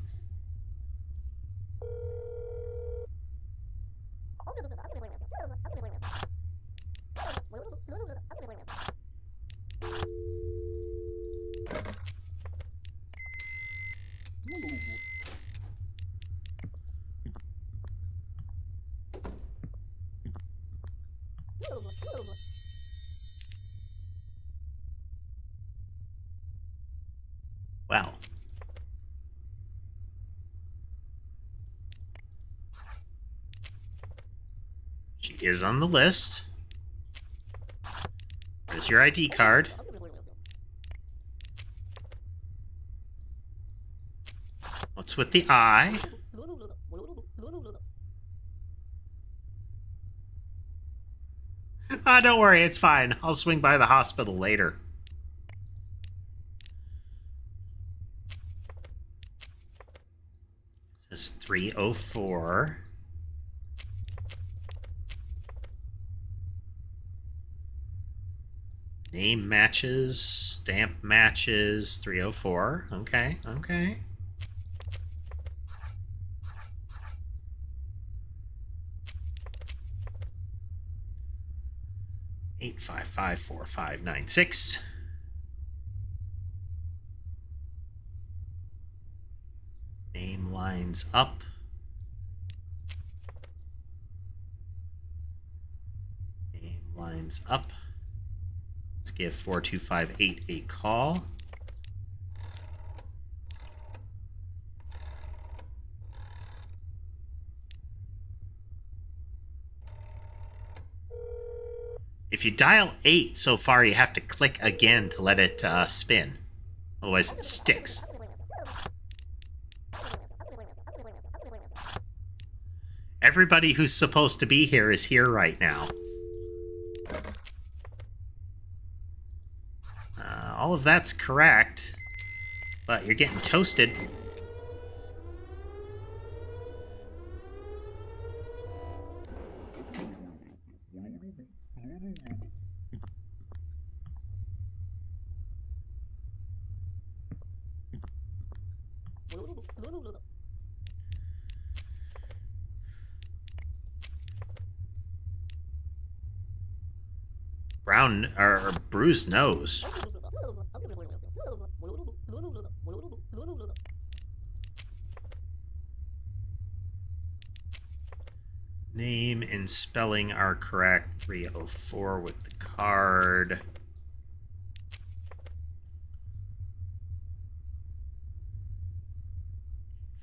Speaker 1: Well. She is on the list. There's your ID card. What's with the eye? Don't worry, it's fine. I'll swing by the hospital later. This is 304. Name matches, stamp matches, 304. Okay, okay. 8554596. Name lines up. Name lines up. Let's give 4258 a call. If you dial 8 so far, you have to click again to let it spin. Otherwise it sticks. Everybody who's supposed to be here is here right now. All of that's correct, but you're getting toasted. Brown or bruised nose. Name and spelling are correct. 304 with the card.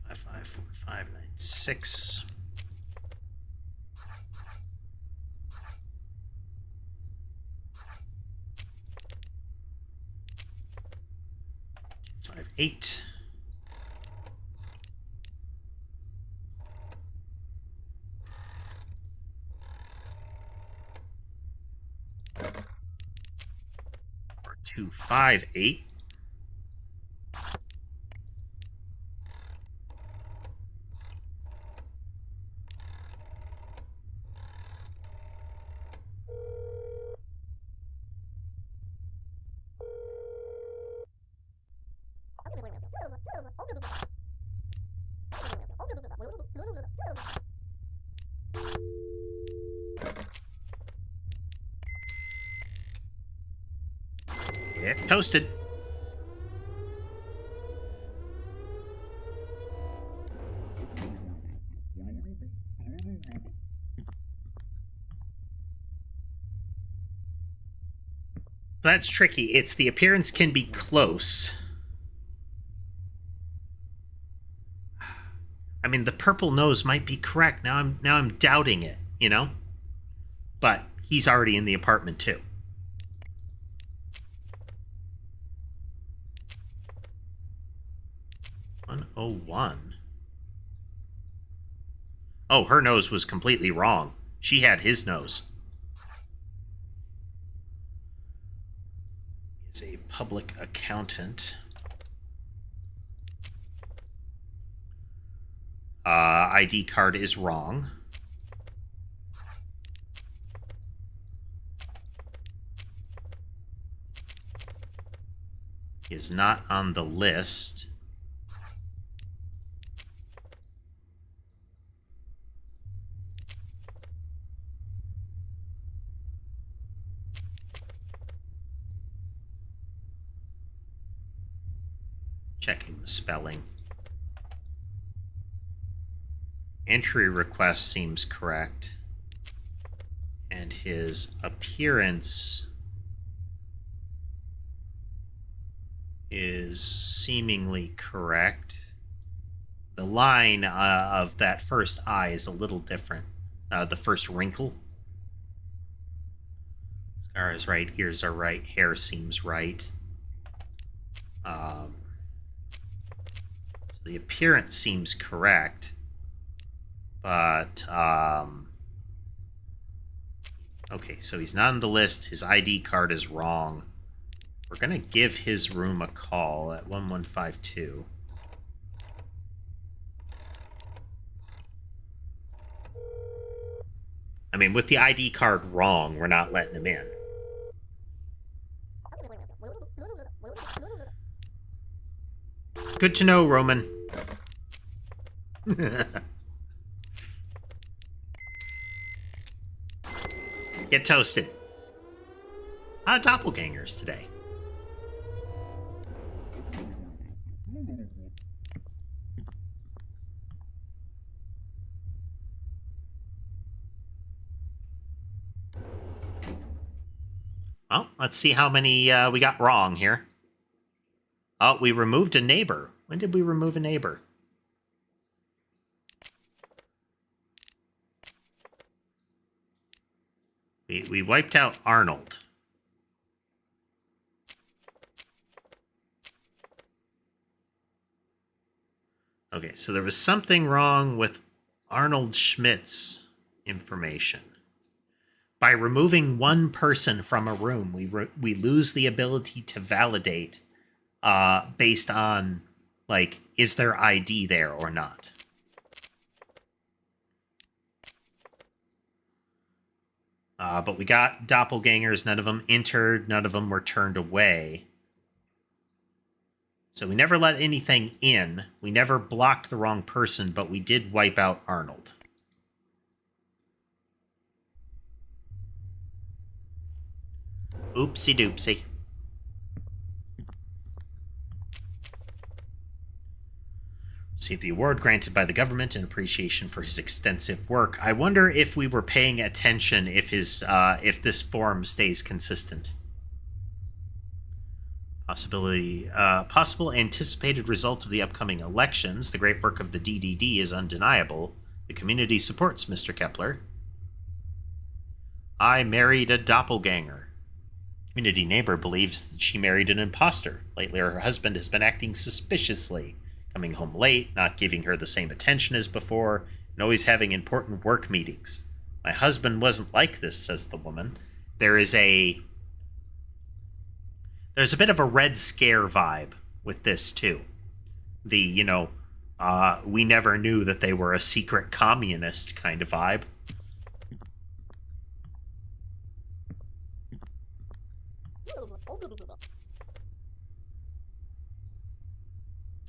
Speaker 1: Five five four five nine six. Five eight. Or 258. Yeah, toasted. That's tricky. It's the appearance can be close. I mean, the purple nose might be correct. Now I'm doubting it, you know? But he's already in the apartment too. 101. Oh, her nose was completely wrong. She had his nose. He's a public accountant. ID card is wrong. He is not on the list. Checking the spelling. Entry request seems correct. And his appearance is seemingly correct. The line of that first eye is a little different. The first wrinkle. Scar is right, ears are right, hair seems right. So the appearance seems correct, but okay, so he's not on the list. His ID card is wrong. We're going to give his room a call at 1152. I mean, with the ID card wrong, we're not letting him in. Good to know, Roman. Get toasted. A lot of doppelgangers today. Well, let's see how many we got wrong here. Oh, we removed a neighbor. When did we remove a neighbor? We wiped out Arnold. Okay, so there was something wrong with Arnold Schmidt's information. By removing one person from a room, we lose the ability to validate based on, like, is their ID there or not? But we got doppelgangers. None of them entered. None of them were turned away. So we never let anything in. We never blocked the wrong person, but we did wipe out Arnold. Oopsie doopsie. Received the award granted by the government in appreciation for his extensive work. I wonder if we were paying attention if this form stays consistent. Possible anticipated result of the upcoming elections. The great work of the DDD is undeniable. The community supports Mr. Kepler. I married a doppelganger. Community neighbor believes that she married an imposter. Lately, her husband has been acting suspiciously, coming home late, not giving her the same attention as before, and always having important work meetings. My husband wasn't like this, says the woman. There's a bit of a Red Scare vibe with this, too. The, we never knew that they were a secret communist kind of vibe.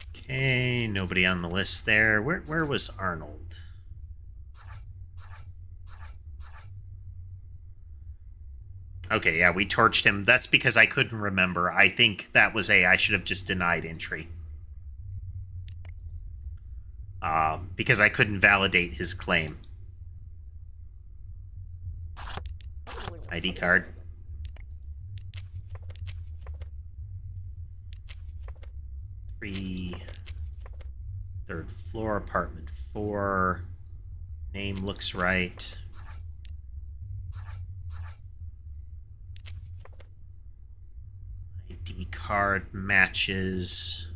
Speaker 1: Okay, nobody on the list there. Where was Arnold? Okay, yeah, we torched him. That's because I couldn't remember. I think that was I should have just denied entry. Because I couldn't validate his claim. ID card. Third floor, apartment 4. Name looks right. ID card matches.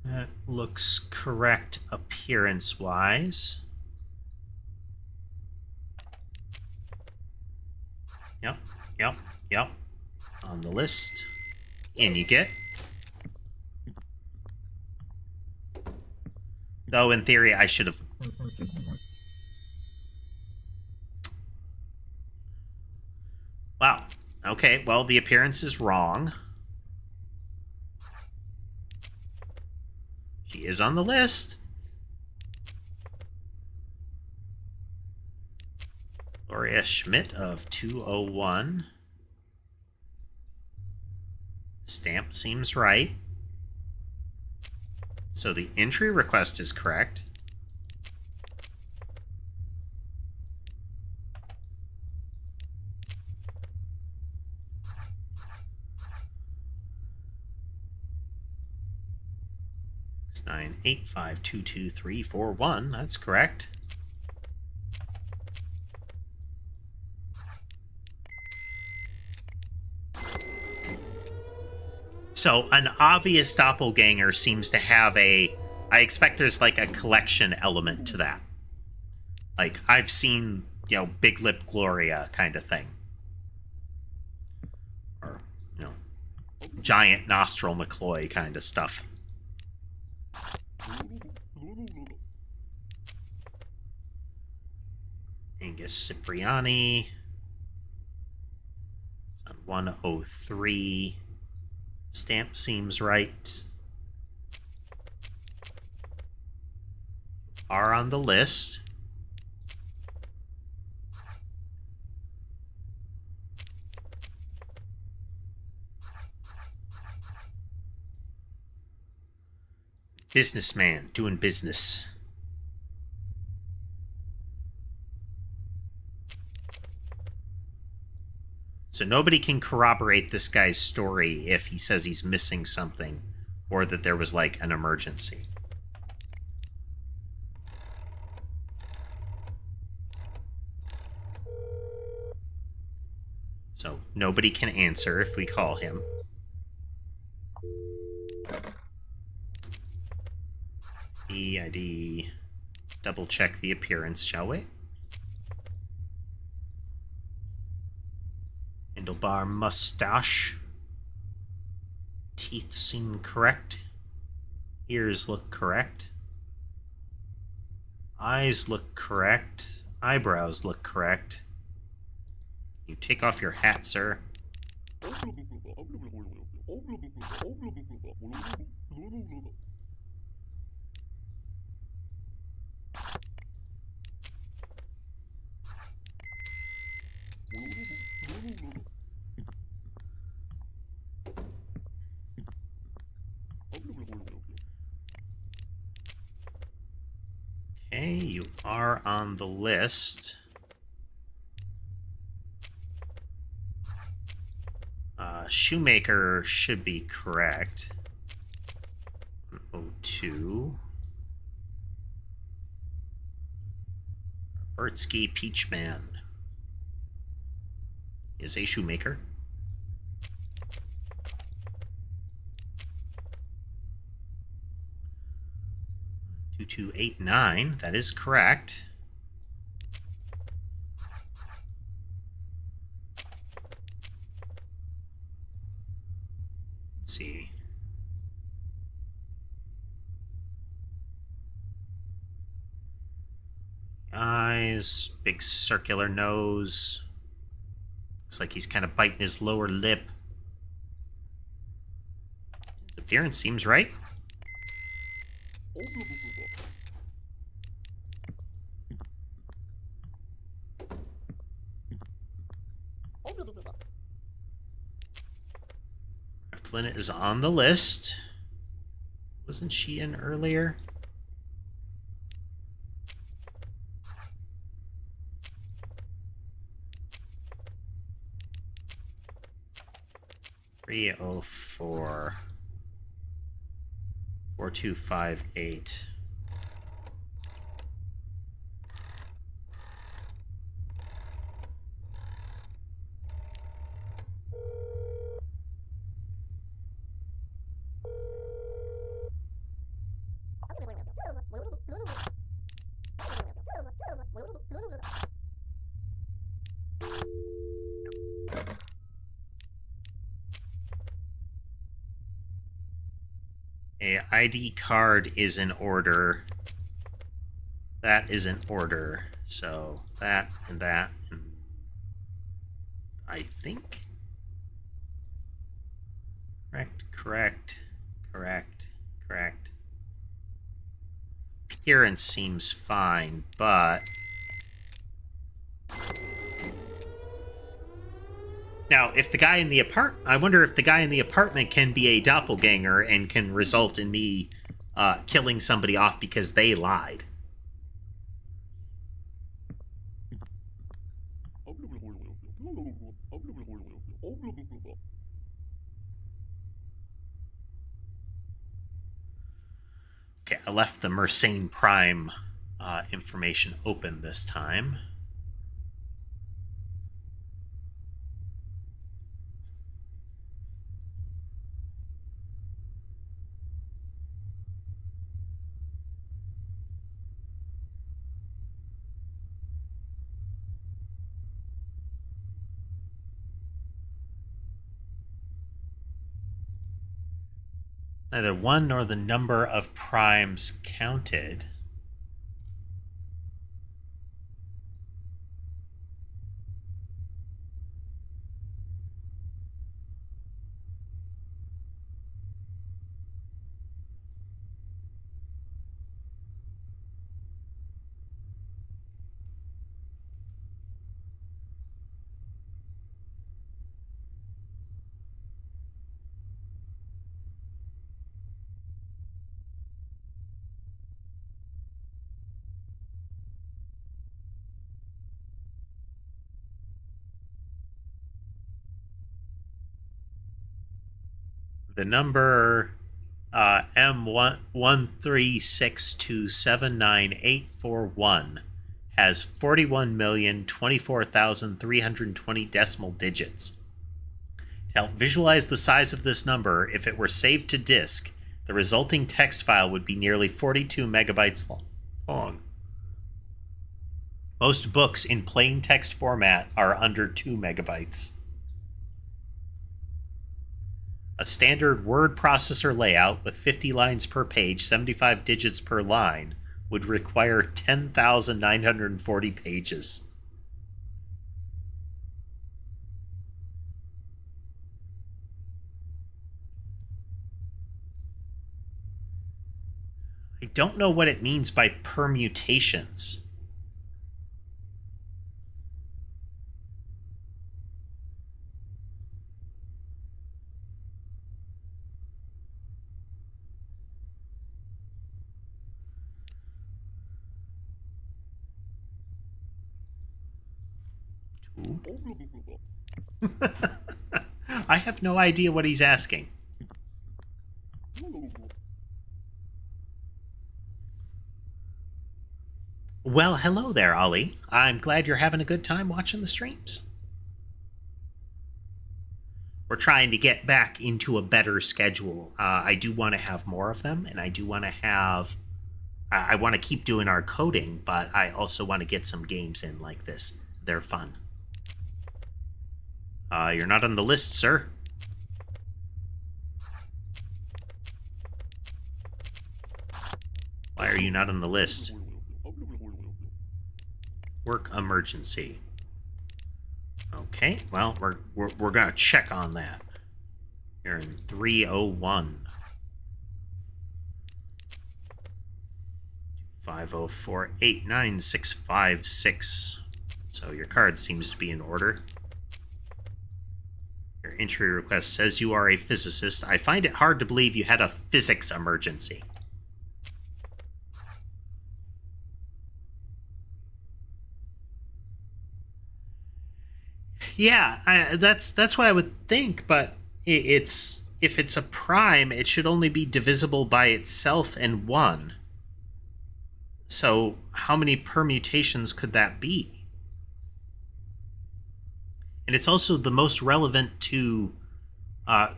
Speaker 1: That looks correct appearance-wise. Yep. On the list. In you get. Though, in theory, I should have... Wow. Okay, well, the appearance is wrong. She is on the list. Gloria Schmidt of 201. Stamp seems right. So the entry request is correct. It's 985222341. That's correct. So an obvious doppelganger seems to have a... I expect there's like a collection element to that. Like, I've seen, you know, Big Lip Gloria kind of thing. Or, you know, Giant Nostril McCloy kind of stuff. Angus Cipriani. It's on 103. Stamp seems right. Are on the list. Businessman doing business. So nobody can corroborate this guy's story if he says he's missing something or that there was like an emergency. So nobody can answer if we call him. EID. Double check the appearance, shall we? Handlebar mustache. Teeth seem correct. Ears look correct. Eyes look correct. Eyebrows look correct. You take off your hat, sir. Okay, you are on the list. Shoemaker should be correct. 102. Bertsky Peachman is a shoemaker. 2289, that is correct. Let's see. Eyes, big circular nose. Looks like he's kind of biting his lower lip. His appearance seems right. Flynn is on the list. Wasn't she in earlier? .304 4258. A ID card is in order. That is in order. So that and that and I think. Correct. Appearance seems fine, but now, if the guy in the I wonder if the guy in the apartment can be a doppelganger and can result in me killing somebody off because they lied. Okay, I left the Mersenne Prime information open this time. Neither one nor the number of primes counted. The number M1362798841 has 41,024,320 decimal digits. To help visualize the size of this number, if it were saved to disk, the resulting text file would be nearly 42 megabytes long. Most books in plain text format are under 2 megabytes. A standard word processor layout with 50 lines per page, 75 digits per line, would require 10,940 pages. I don't know what it means by permutations. I have no idea what he's asking. Well, hello there, Ollie. I'm glad you're having a good time watching the streams. We're trying to get back into a better schedule. I do want to have more of them, and I do want to have... I want to keep doing our coding, but I also want to get some games in like this. They're fun. You're not on the list, sir. Why are you not on the list? Work emergency. Okay, well, we're gonna check on that. You're in 301. 504-89656. So your card seems to be in order. Your entry request says you are a physicist. I find it hard to believe you had a physics emergency. Yeah, that's what I would think, but it's if it's a prime, it should only be divisible by itself and 1. So how many permutations could that be? And it's also the most relevant to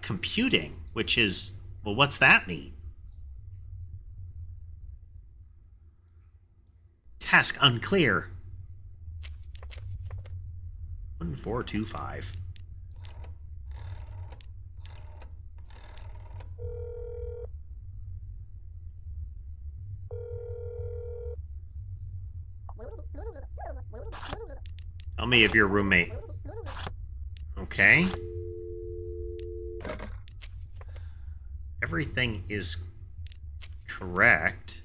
Speaker 1: computing, which is, well, what's that mean? Task unclear. 1425. Tell me of your roommate. Okay. Everything is correct.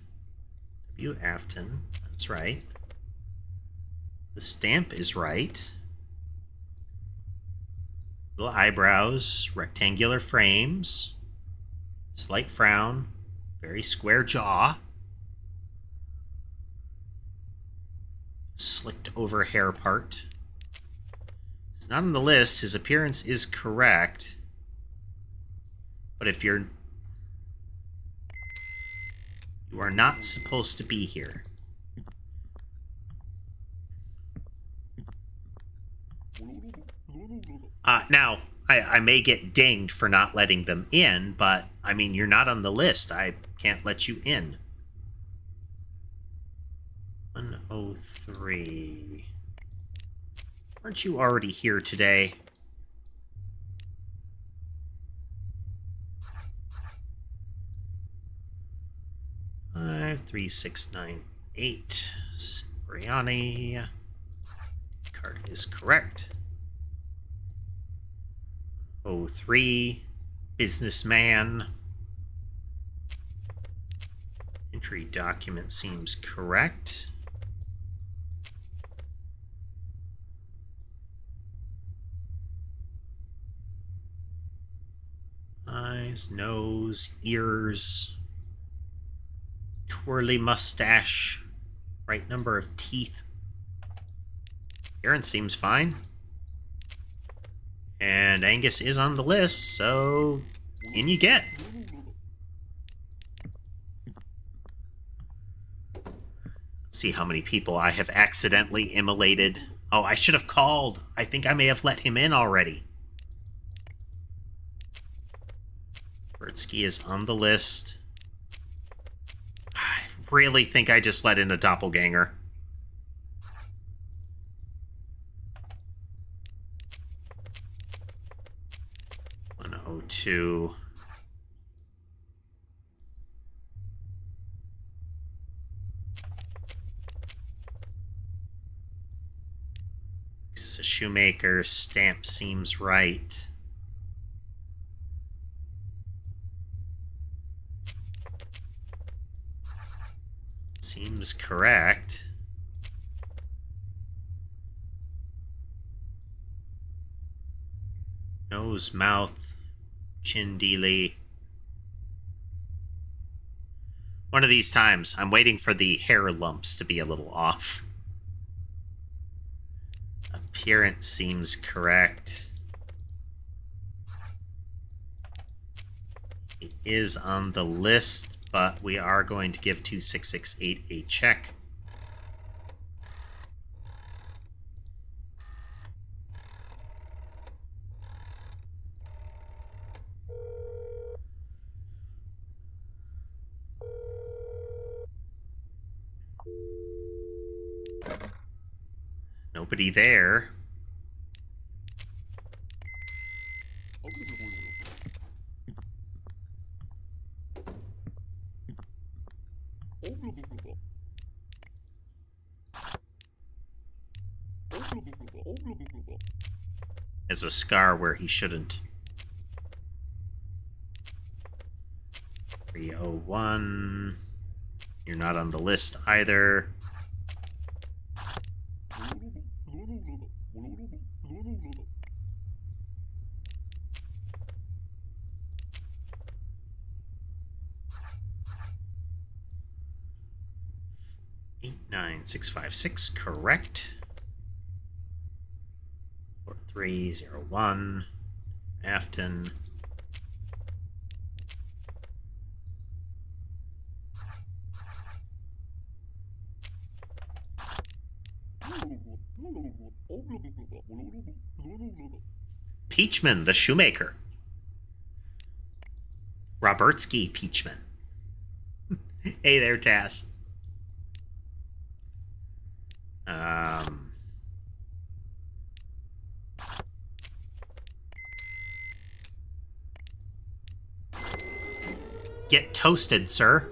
Speaker 1: W. Afton. That's right. The stamp is right. Little eyebrows, rectangular frames, slight frown, Very square jaw. Slicked over hair part. He's not on the list. His appearance is correct. But if you are not supposed to be here. Now, I may get dinged for not letting them in, but, I mean, you're not on the list. I can't let you in. 103. Aren't you already here today? Five, 3, 6, 9, 8. Briani. Card is correct. 03. Businessman. Entry document seems correct. Eyes, nose, ears, twirly mustache, right number of teeth. Aaron seems fine. And Angus is on the list, so in you get. Let's see how many people I have accidentally immolated. Oh, I should have called. I think I may have let him in already. Bertsky is on the list. I really think I just let in a doppelganger. Two. This is a shoemaker. Stamp seems right. Seems correct. Nose, mouth, chin dealy. One of these times, I'm waiting for the hair lumps to be a little off. Appearance seems correct. He is on the list, but we are going to give 26688 a check. Nobody there. Has a scar where he shouldn't. 301. You're not on the list either. Eight, 9, 6, 5, 6, correct. 4301. Afton. Peachman, the shoemaker. Robertsky Peachman. Hey there, Taz. Get toasted, sir.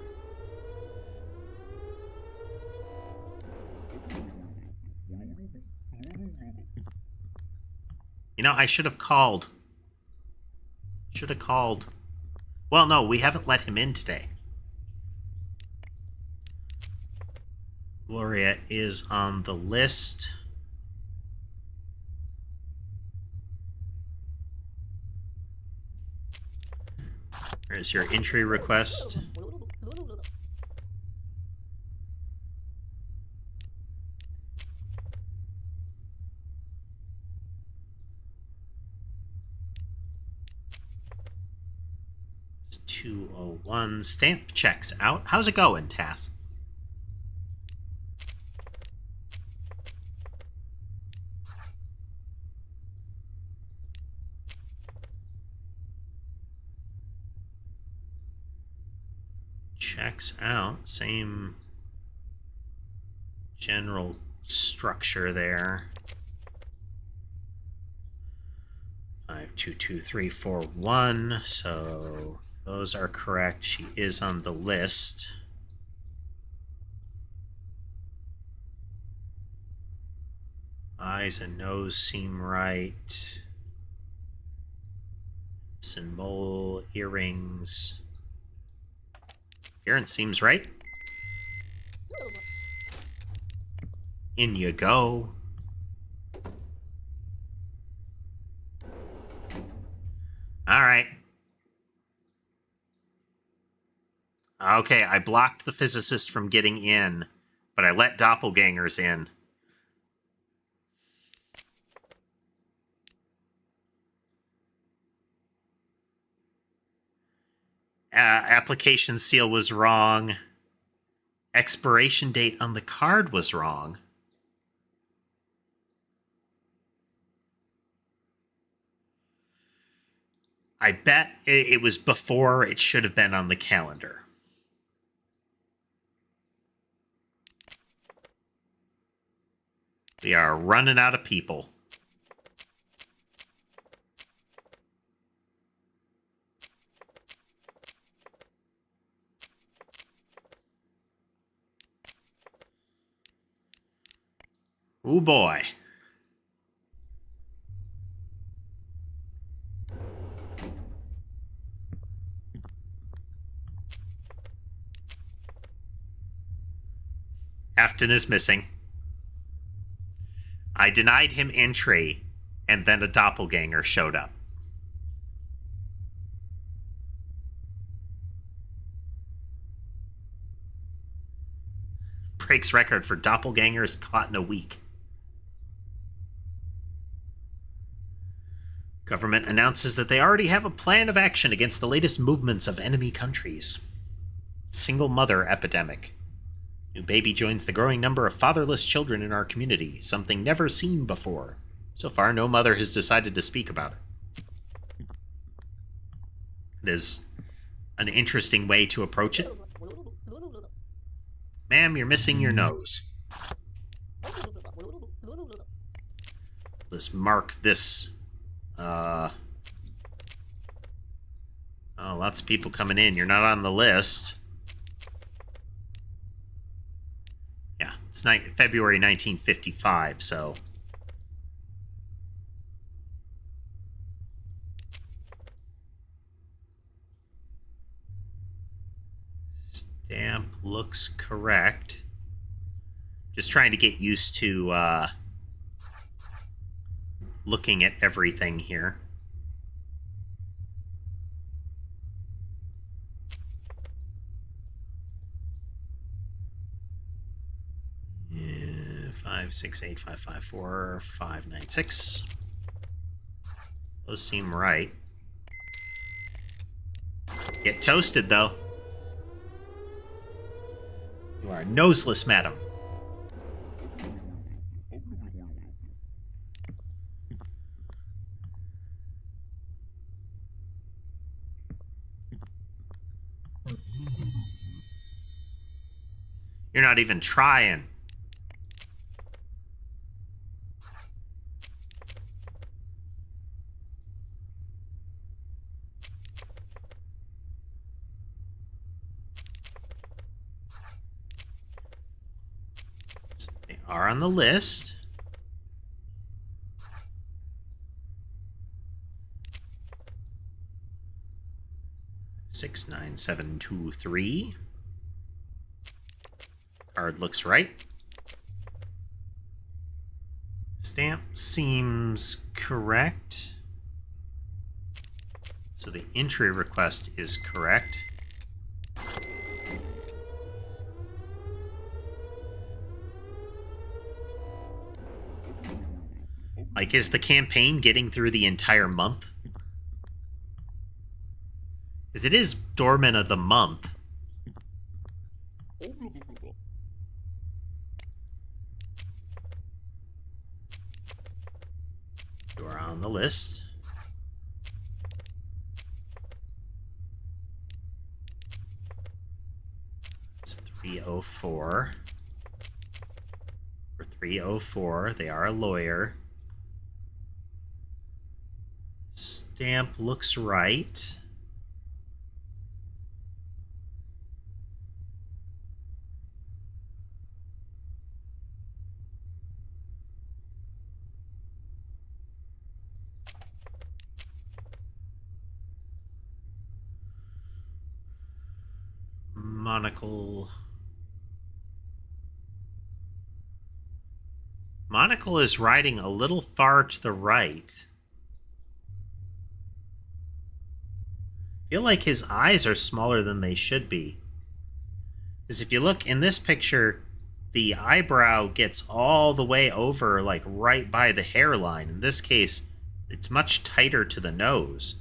Speaker 1: You know, I should have called. Should have called. Well, no, we haven't let him in today. Gloria is on the list. There's your entry request. 201. Stamp checks out. How's it going, Tass? Checks out. Same general structure there. 522341. So those are correct. She is on the list. Eyes and nose seem right. Lips and mole, earrings. Appearance seems right. In you go. All right. Okay, I blocked the physicist from getting in, but I let doppelgangers in. Application seal was wrong. Expiration date on the card was wrong. I bet it was before it should have been on the calendar. We are running out of people. Ooh, boy. Afton is missing. I denied him entry, and then a doppelganger showed up. Breaks record for doppelgangers caught in a week. Government announces that they already have a plan of action against the latest movements of enemy countries. Single mother epidemic. New baby joins the growing number of fatherless children in our community, something never seen before. So far, no mother has decided to speak about it. It is an interesting way to approach it. Ma'am, you're missing your nose. Let's mark this. Oh, lots of people coming in. You're not on the list. Yeah, it's February 1955, so... Stamp looks correct. Just trying to get used to looking at everything here. Yeah, 568554596. Those seem right. Get toasted, though. You are noseless, madam. You're not even trying. So they are on the list. Six, 9, 7, 2, 3. Card looks right. Stamp seems correct. So the entry request is correct. Like, is the campaign getting through the entire month? Because it is Doorman of the Month. You are on the list. It's 304. For 304, they are a lawyer. Stamp looks right. Monocle. Monocle is riding a little far to the right. I feel like his eyes are smaller than they should be. Because if you look in this picture, the eyebrow gets all the way over, like right by the hairline. In this case, it's much tighter to the nose.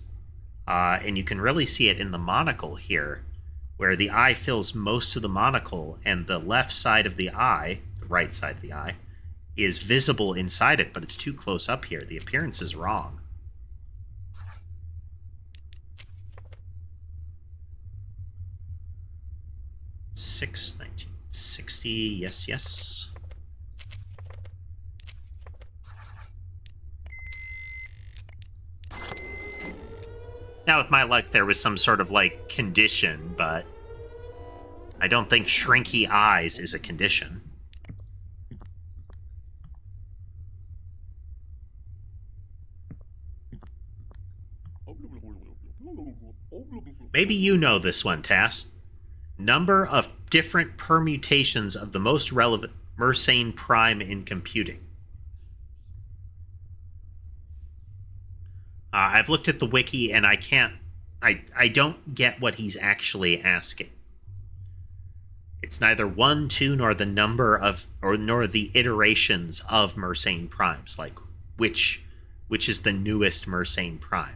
Speaker 1: And you can really see it in the monocle here, where the eye fills most of the monocle, and the left side of the eye, the right side of the eye, is visible inside it, but it's too close up here. The appearance is wrong. Six 1960. Yes, yes. Now, with my luck, there was some sort of, like, condition, but I don't think shrinky eyes is a condition. Maybe you know this one, Tass. Number of different permutations of the most relevant Mersenne prime in computing. I've looked at the wiki and I don't get what he's actually asking. It's neither 1, 2, nor the number of, nor the iterations of Mersenne primes, like which is the newest Mersenne prime.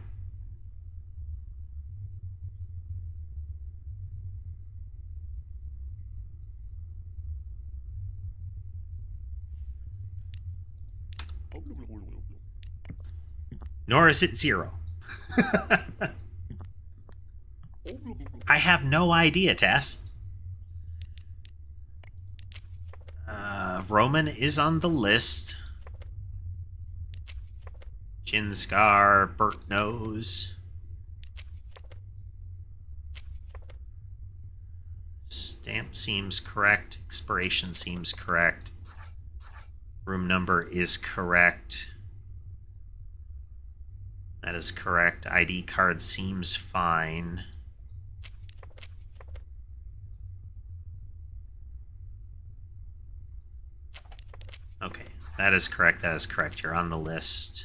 Speaker 1: Nor is it 0. I have no idea, Tass. Roman is on the list. Chin scar, burnt nose. Stamp seems correct. Expiration seems correct. Room number is correct. That is correct. ID card seems fine. Okay, that is correct. That is correct. You're on the list.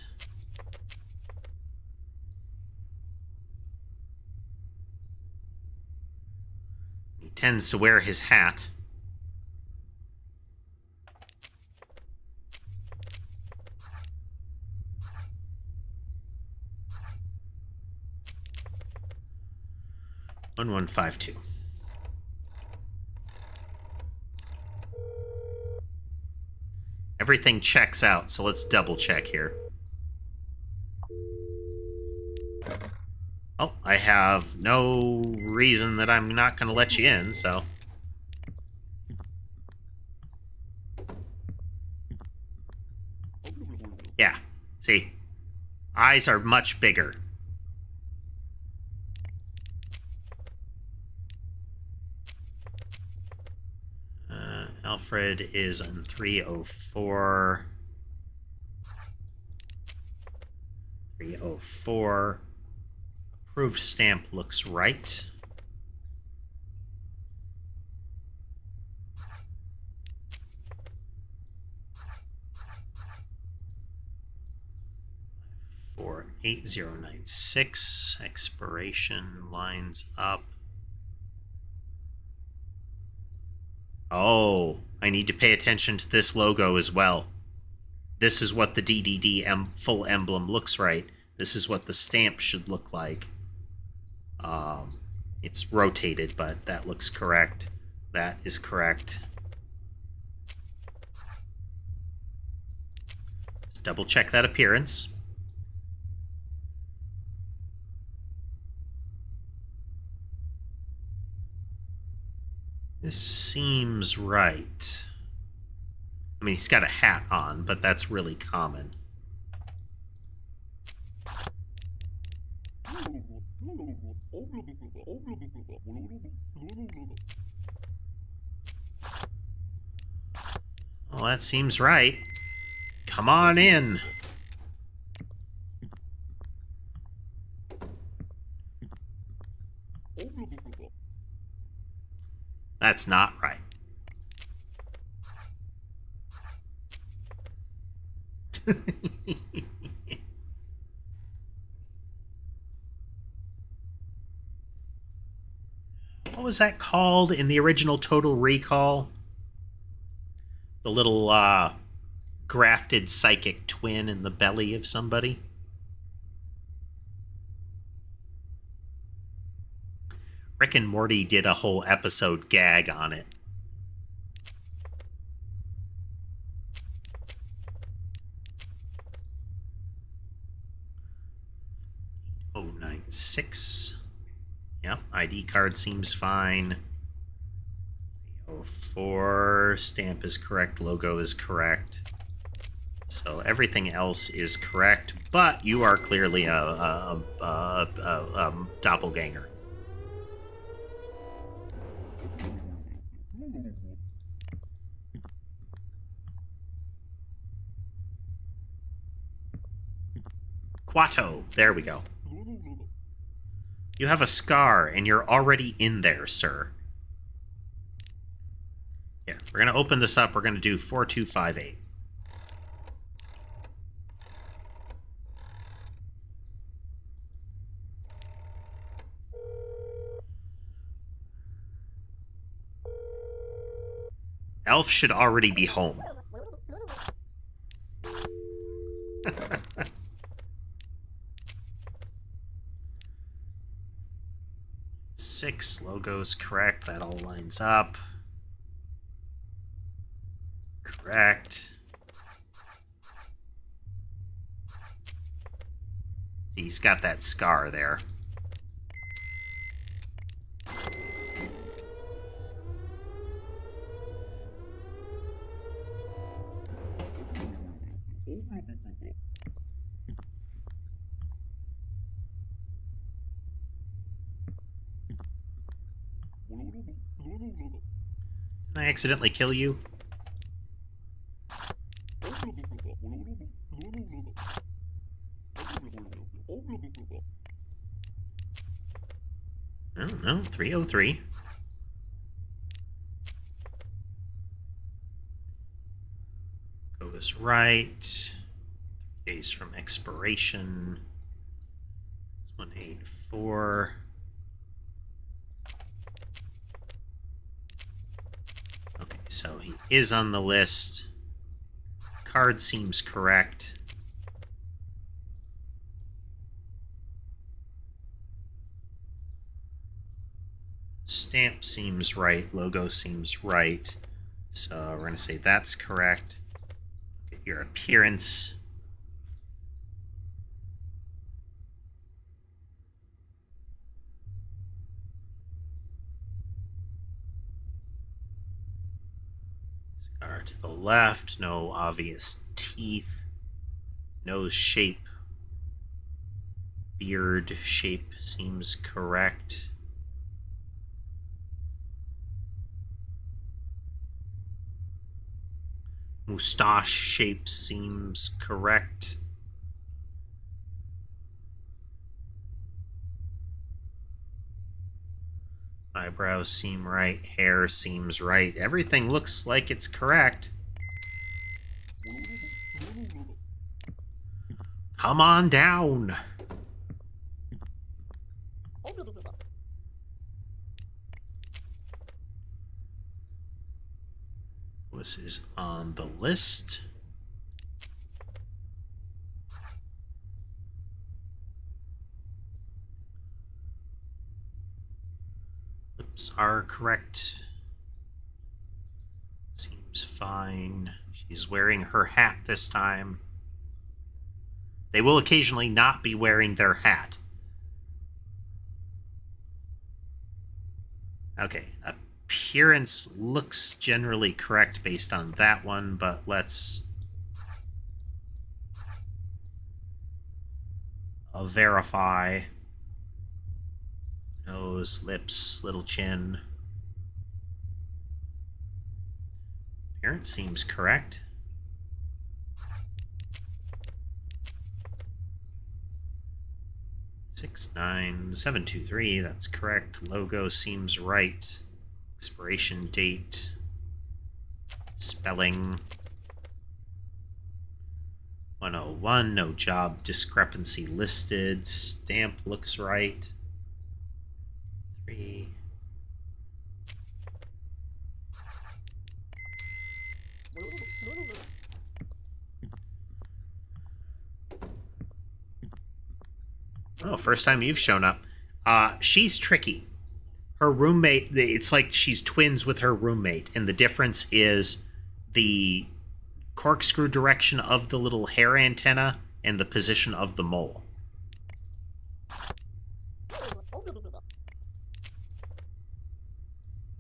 Speaker 1: He tends to wear his hat. One 152. Everything checks out, so let's double check here. Oh, I have no reason that I'm not going to let you in, so... Yeah, see? Eyes are much bigger. Alfred is in 304. 304. Approved stamp looks right. For 8096, expiration lines up. Oh, I need to pay attention to this logo as well. This is what the DDD full emblem looks right. This is what the stamp should look like. It's rotated, but that looks correct. That is correct. Let's double check that appearance. This seems right. I mean, he's got a hat on, but that's really common. Well, that seems right. Come on in. That's not right. What was that called in the original Total Recall? The little grafted psychic twin in the belly of somebody? Rick and Morty did a whole episode gag on it. Oh, 96. Yep, ID card seems fine. 04, stamp is correct, logo is correct. So everything else is correct, but you are clearly a doppelganger. Quato, there we go. You have a scar, and you're already in there, sir. Here, we're going to open this up. We're going to do 4258. Elf should already be home. Six, logo's correct. That all lines up. Correct. See, he's got that scar there. Did I accidentally kill you? Oh, no, 303. Go this right. 3 days from expiration. 184. Okay, so he is on the list. Card seems correct. Stamp seems right. Logo seems right. So we're going to say that's correct. Look at your appearance. Scar to the left. No obvious teeth. Nose shape. Beard shape seems correct. Moustache shape seems correct. Eyebrows seem right. Hair seems right. Everything looks like it's correct. Come on down. This is on the list. clips are correct. Seems fine. She's wearing her hat this time. They will occasionally not be wearing their hat. Okay, appearance looks generally correct based on that one, but let's verify. Nose, lips, little chin. Appearance seems correct. Six nine 723, that's correct. Logo seems right. Expiration date. Spelling. 101, no job discrepancy listed. Stamp looks right. 3. Oh, first time you've shown up. She's tricky. Her roommate, it's like she's twins with her roommate, and the difference is the corkscrew direction of the little hair antenna and the position of the mole.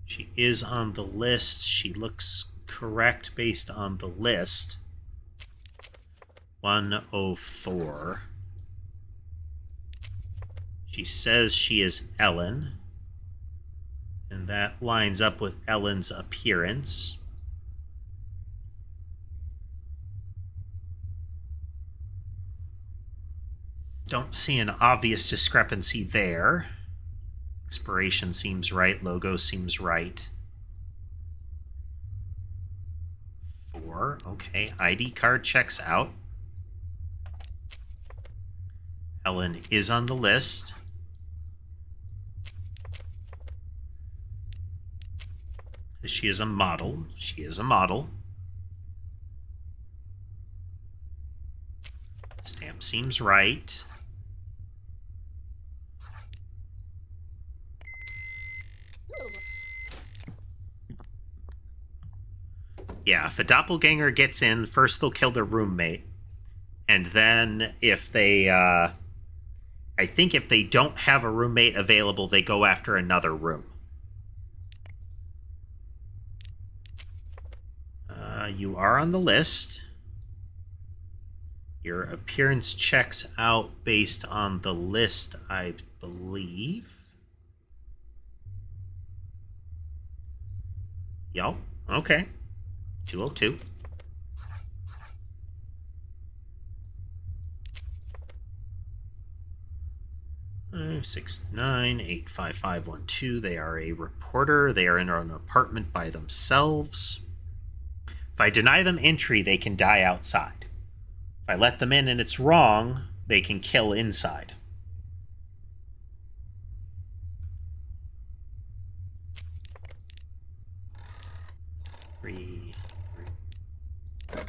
Speaker 1: She is on the list. She looks correct based on the list. 104. She says she is Ellen, and that lines up with Ellen's appearance. Don't see an obvious discrepancy there. Expiration seems right. Logo seems right. 4. Okay. ID card checks out. Ellen is on the list. She is a model. She is a model. Stamp seems right. Yeah, if a doppelganger gets in, first they'll kill their roommate. And then if they, I think if they don't have a roommate available, they go after another room. You are on the list. Your appearance checks out based on the list, I believe. Yup, okay. 202. Five, 6, 9, 8, 5, 5, 1, 2. They are a reporter. They are in an apartment by themselves. If I deny them entry, they can die outside. If I let them in and it's wrong, they can kill inside. Three. If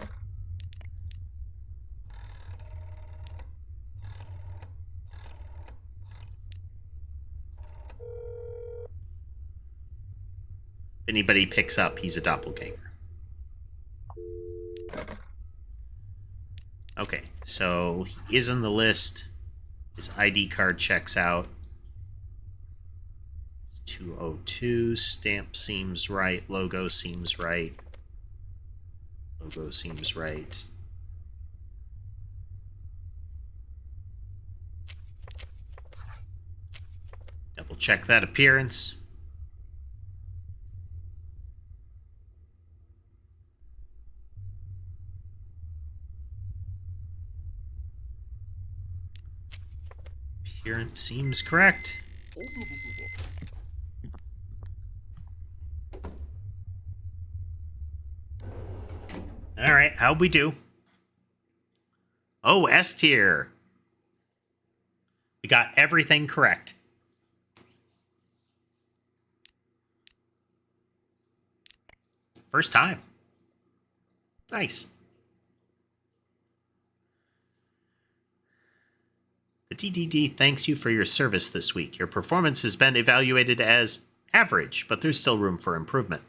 Speaker 1: anybody picks up, he's a doppelganger. Okay, so he is on the list. His ID card checks out. It's 202. Stamp seems right. Logo seems right. Logo seems right. Double check that appearance. Appearance seems correct. All right, how'd we do? Oh, S tier. We got everything correct. First time. Nice. The TDD thanks you for your service this week. Your performance has been evaluated as average, but there's still room for improvement.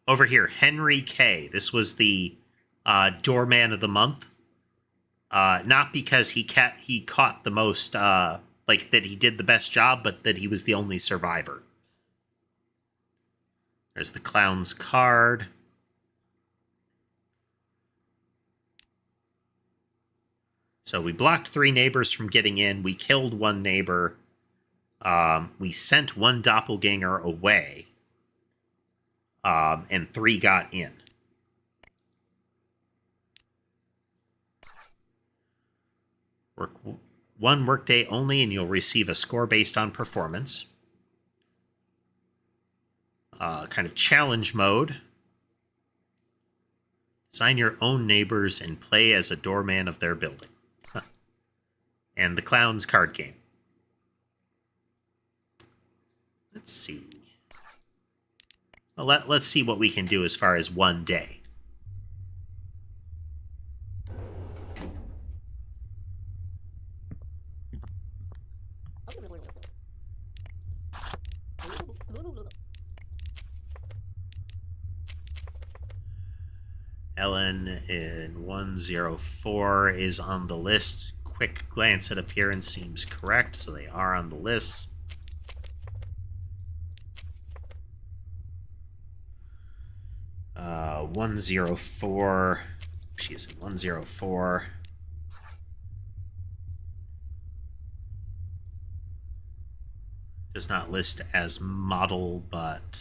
Speaker 1: Over here, Henry K. This was the doorman of the month. Not because he caught the most, like that he did the best job, but that he was the only survivor. There's the clown's card. So we blocked 3 neighbors from getting in. We killed 1 neighbor. We sent 1 doppelganger away. And 3 got in. Work 1 workday only, and you'll receive a score based on performance. Kind of challenge mode. Design your own neighbors and play as a doorman of their building. Huh. And the clown's card game. Let's see. Well, let's see what we can do as far as 1 day. Ellen in 104 is on the list. Quick glance at appearance seems correct, so they are on the list. Uh, 104. She is in 104. Does not list as model, but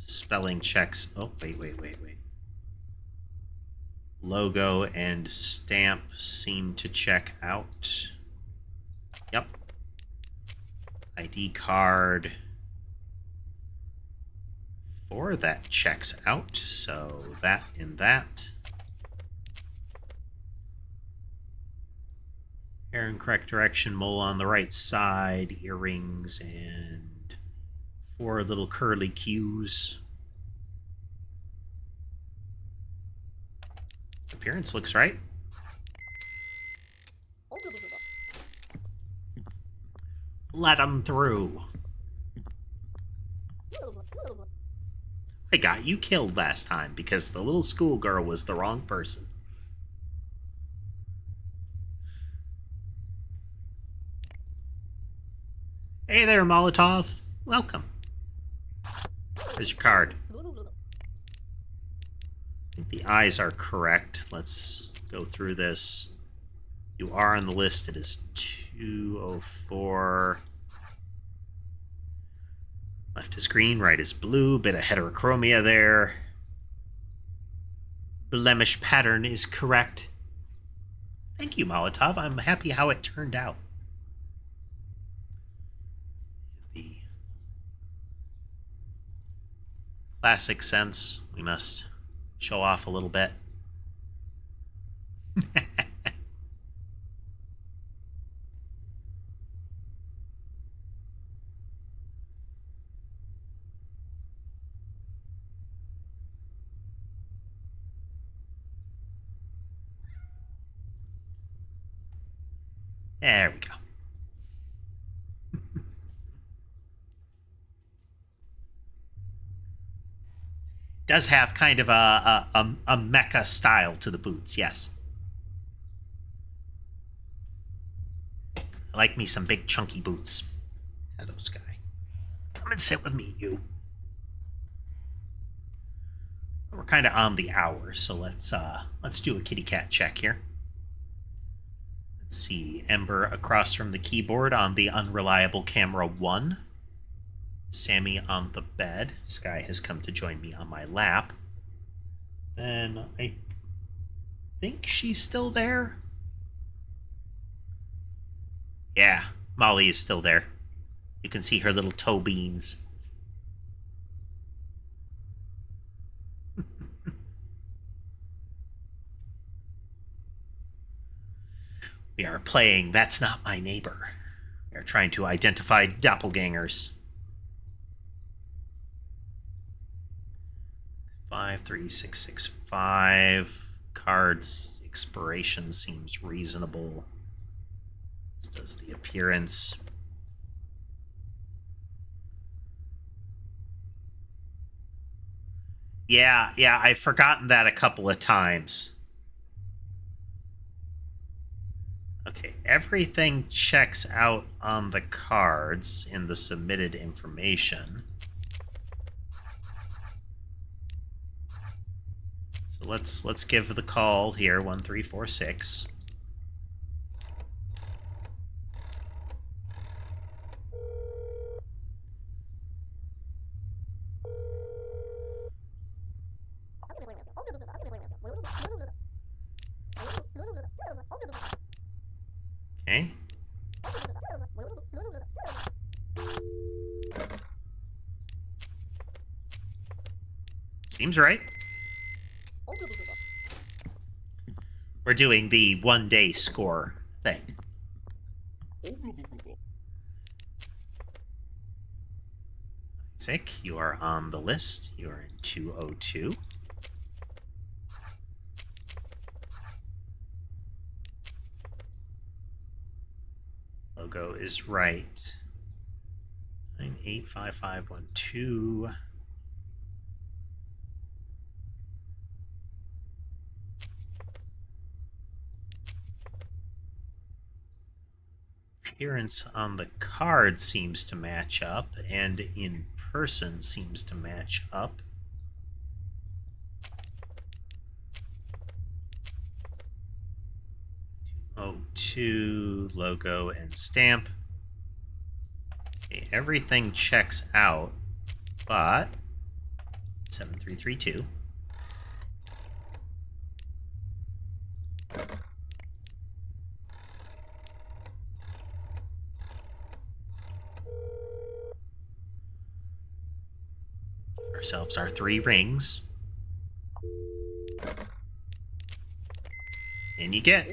Speaker 1: spelling checks. Oh, wait. Logo and stamp seem to check out. Yep. ID card. 4, that checks out. So that and that. Hair in correct direction, mole on the right side, earrings, and 4 little curly cues. Appearance looks right. Let him through. I got you killed last time because the little schoolgirl was the wrong person. Hey there, Molotov. Welcome. Here's your card. I think the eyes are correct. Let's go through this. You are on the list. It is 204. Left is green, right is blue. Bit of heterochromia there. Blemish pattern is correct. Thank you, Molotov. I'm happy how it turned out. The classic sense, we must show off a little bit. There we go. Does have kind of a mecha style to the boots, yes. I like me some big chunky boots. Hello, Sky. Come and sit with me, you. We're kind of on the hour, so let's do a kitty cat check here. Let's see, Ember across from the keyboard on the unreliable camera 1. Sammy on the bed. Sky has come to join me on my lap. Then I think she's still there. Yeah, Molly is still there. You can see her little toe beans. We are playing That's Not My Neighbor. We are trying to identify doppelgangers. 53665. Cards expiration seems reasonable. This does the appearance. Yeah, I've forgotten that a couple of times. Okay, everything checks out on the cards in the submitted information. So let's give the call here, 1346. Okay. Seems right. We're doing the 1-day score thing. Isaac, you are on the list. You are in 202. Logo is right. 985512. Appearance on the card seems to match up, and in person seems to match up. Oh, 2 logo and stamp. Okay, everything checks out, but 7332. Ourselves our 3 rings. And you get.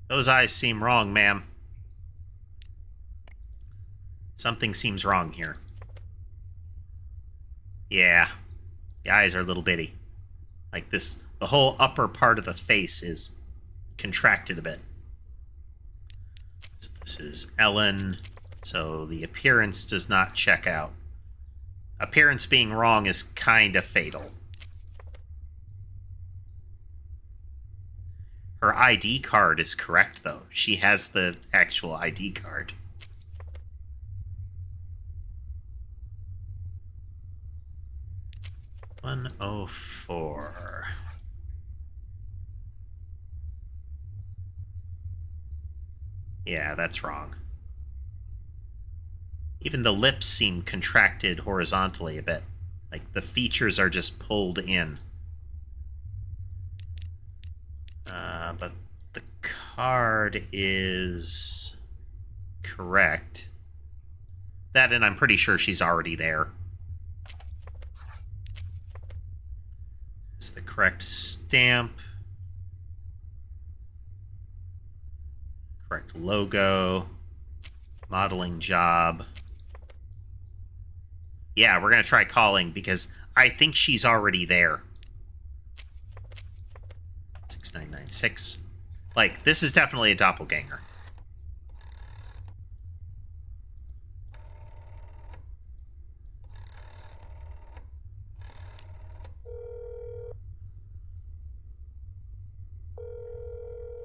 Speaker 1: Those eyes seem wrong, ma'am. Something seems wrong here. Yeah. The eyes are a little bitty. Like this, the whole upper part of the face is contracted a bit. So this is Ellen. So the appearance does not check out. Appearance being wrong is kind of fatal. Her ID card is correct, though. She has the actual ID card. $104. Yeah, that's wrong. Even the lips seem contracted horizontally a bit. Like the features are just pulled in. But the card is correct. That, and I'm pretty sure she's already there. It's the correct stamp. Correct logo. Modeling job. Yeah, we're going to try calling because I think she's already there. 6996. Like, this is definitely a doppelganger.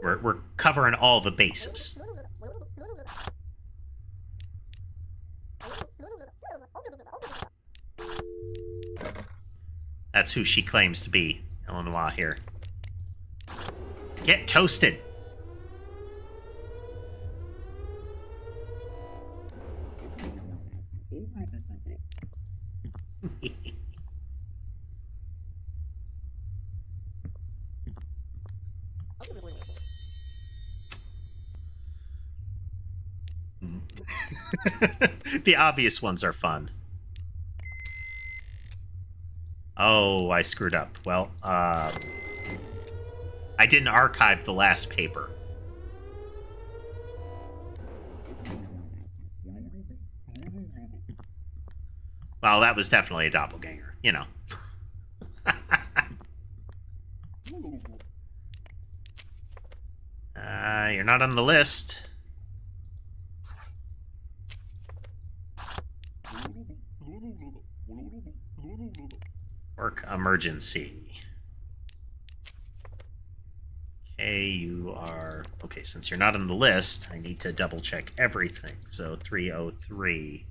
Speaker 1: We're covering all the bases. That's who she claims to be, Illinois here. Get toasted. The obvious ones are fun. Oh, I screwed up. Well, I didn't archive the last paper. Well, that was definitely a doppelganger, you know. You're not on the list. emergency. Okay, you are... Okay, since you're not on the list, I need to double check everything. So 303.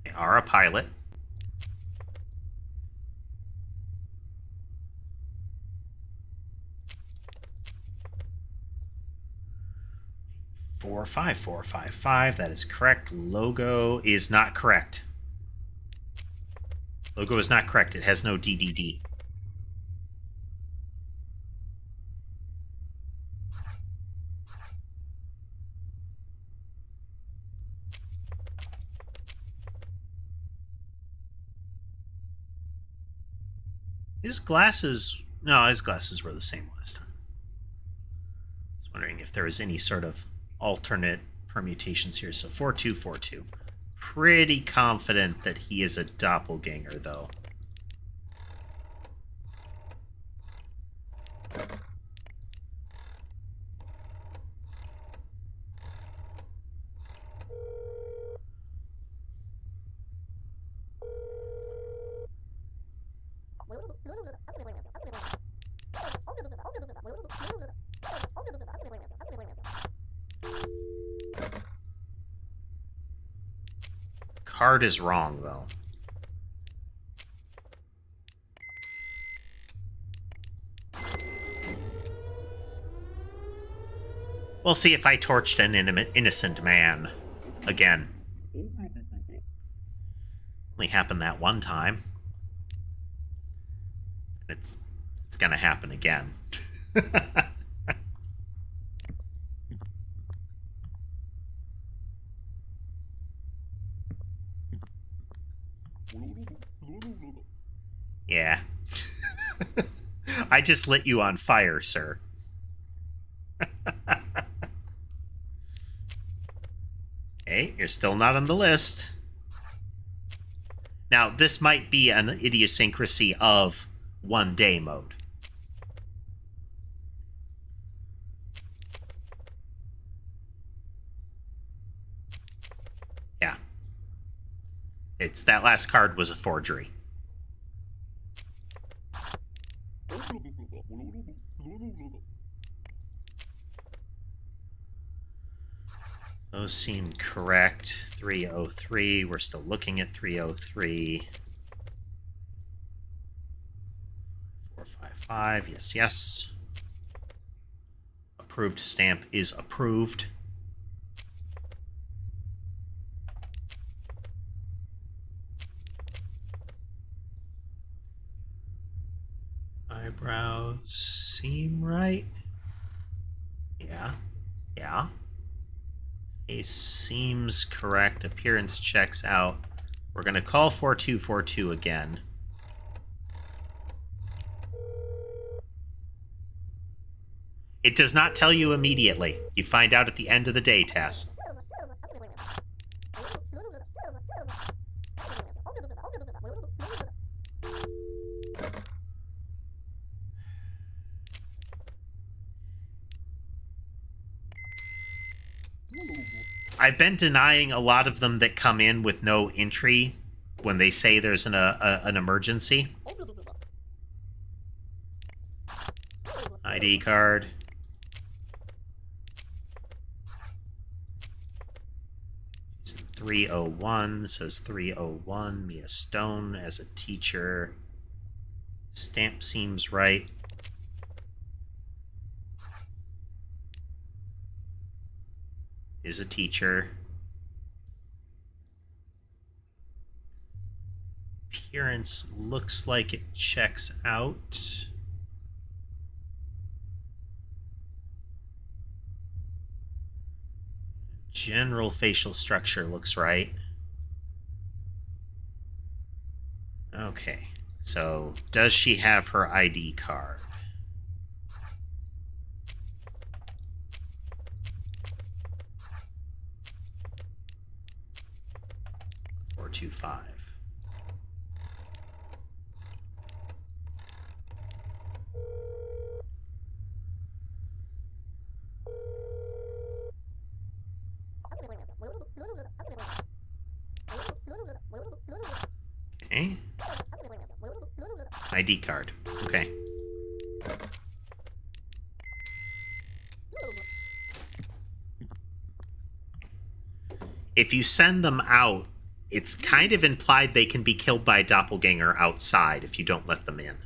Speaker 1: They are a pilot. Four, 5, 4, 5, 5. That is correct. Logo is not correct. Logo is not correct. It has no DDD. His glasses... No, his glasses were the same last time. I was wondering if there was any sort of alternate permutations here. So 4242. Pretty confident that he is a doppelganger, though. Card is wrong, though. We'll see if I torched an innocent man again. Only happened that one time. It's gonna happen again. Yeah. I just lit you on fire, sir. Okay, you're still not on the list. Now, this might be an idiosyncrasy of one-day mode. Yeah. That last card was a forgery. Those seem correct. 303. We're still looking at 303. 455. Yes, yes. Approved stamp is approved. Eyebrows seem right. Yeah. Yeah. Face seems correct. Appearance checks out. We're going to call 4242 again. It does not tell you immediately. You find out at the end of the day, Tass. I've been denying a lot of them that come in with no entry when they say there's an emergency. ID card. It's 301, says 301. Mia Stone as a teacher. Stamp seems right. Is a teacher. Appearance looks like it checks out. General facial structure looks right. Okay, so does she have her ID card? 425. Okay. ID card. Okay. If you send them out, it's kind of implied they can be killed by a doppelganger outside if you don't let them in.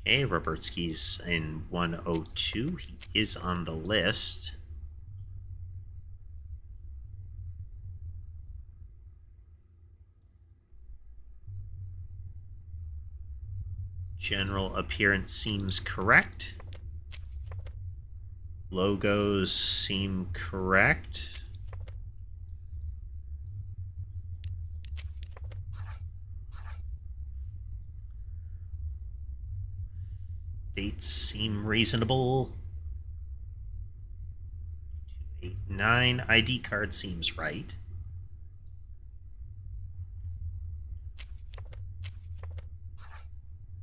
Speaker 1: Okay, Robertsky's in 102. He is on the list. General appearance seems correct. Logos seem correct. Dates seem reasonable. 289 ID card seems right.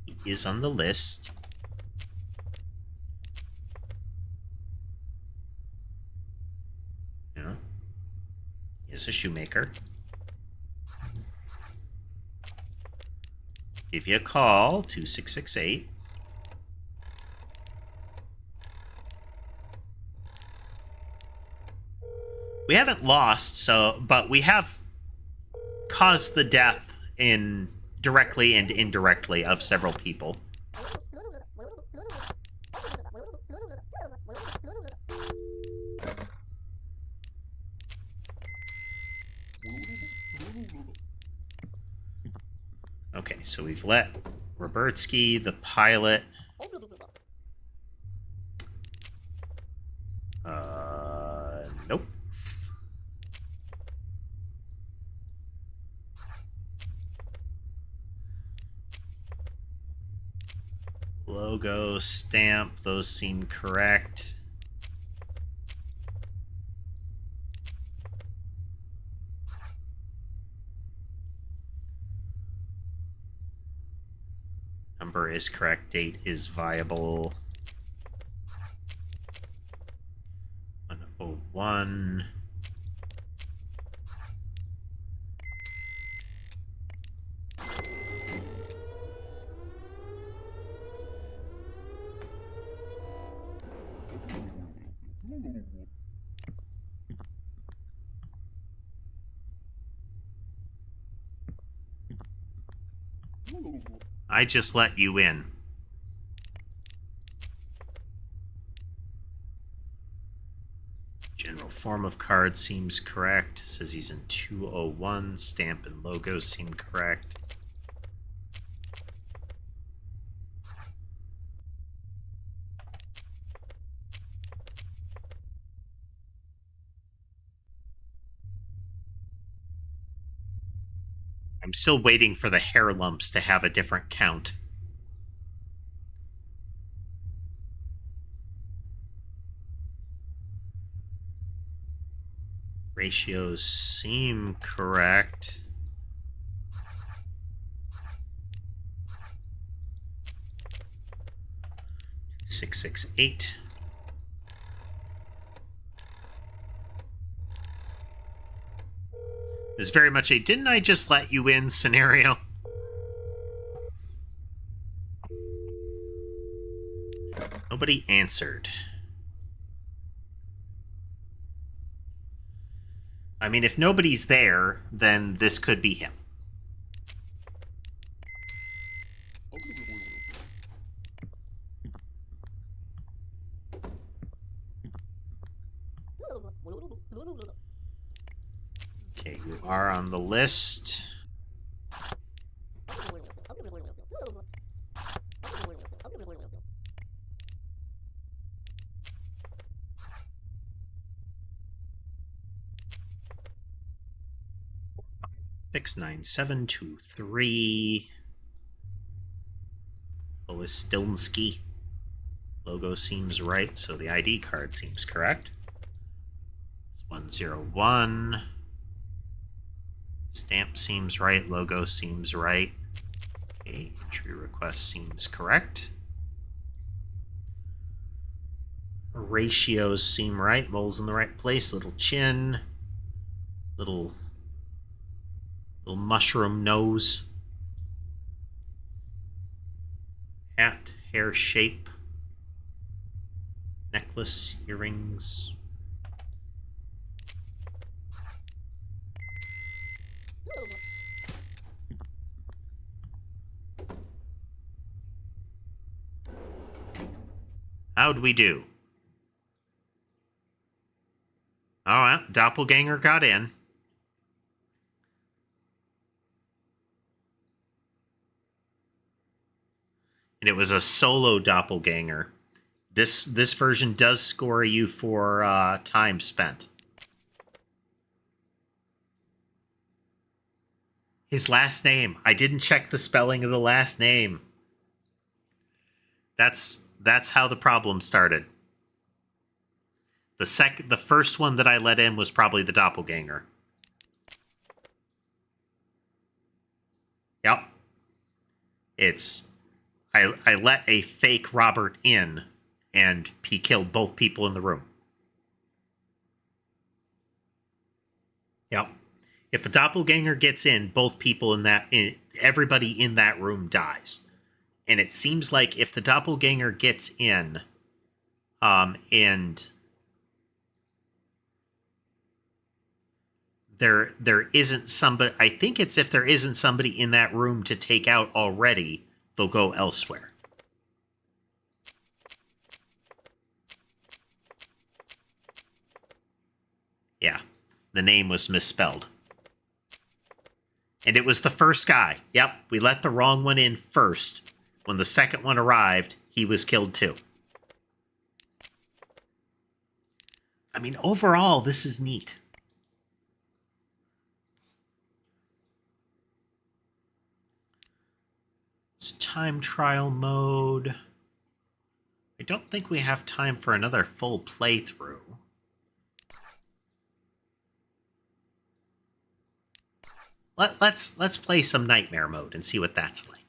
Speaker 1: He is on the list. Yeah. He is a shoemaker. Give you a call, 2668. We haven't lost, but we have caused the death in directly and indirectly of several people. Okay, so we've let Robertsky, the pilot. Nope. Logo, stamp, those seem correct. Number is correct, date is viable. 101. I just let you in. General form of card seems correct. Says he's in 201. Stamp and logo seem correct. I'm still waiting for the hair lumps to have a different count. Ratios seem correct. Six, 6, 8. This is very much a "didn't I just let you in" scenario. Nobody answered. I mean, if nobody's there, then this could be him. Okay, you are on the list. Six, 9, 7, 2, 3. Lois Stilnsky. Logo seems right, so the ID card seems correct. It's 101. Stamp seems right. Logo seems right. Okay, entry request seems correct. Ratios seem right. Mole's in the right place. Little chin. Little mushroom nose. Hat, hair shape. Necklace, earrings. How'd we do? Oh, well, doppelganger got in. And it was a solo doppelganger. This version does score you for time spent. His last name. I didn't check the spelling of the last name. That's how the problem started. The first one that I let in was probably the doppelganger. Yep. I let a fake Robert in, and he killed both people in the room. Yep. If the doppelganger gets in, both people everybody in that room dies. And it seems like if the doppelganger gets in, and there isn't somebody, I think it's if there isn't somebody in that room to take out already, they'll go elsewhere. Yeah, the name was misspelled. And it was the first guy. Yep, we let the wrong one in first. When the second one arrived, he was killed too. I mean, overall, this is neat. It's time trial mode. I don't think we have time for another full playthrough. Let's play some nightmare mode and see what that's like.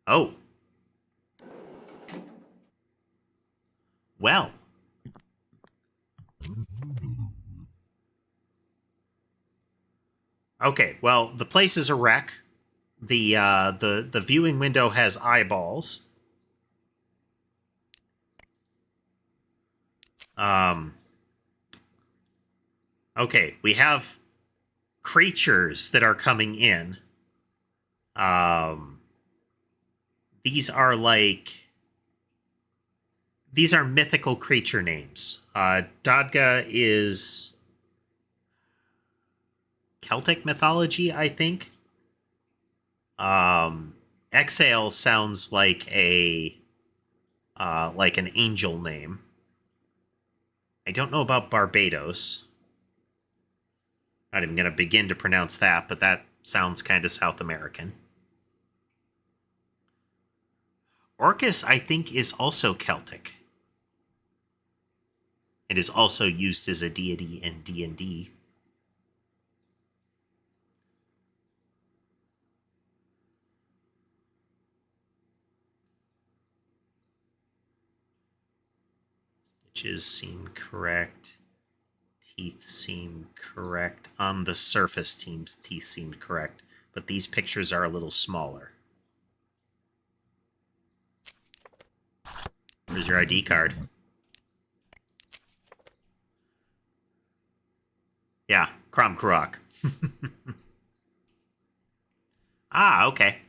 Speaker 1: Oh. Well. Okay, well, the place is a wreck. The viewing window has eyeballs. Okay, we have creatures that are coming in. These are mythical creature names. Dodga is Celtic mythology, I think. Exhale sounds like an angel name. I don't know about Barbados. Not even going to begin to pronounce that, but that sounds kind of South American. Orcus, I think, is also Celtic. It is also used as a deity in D&D. Stitches seem correct. Teeth seem correct. On the surface, teeth seemed correct. But these pictures are a little smaller. Where's your ID card? Yeah, Krom Kurok. Ah, okay.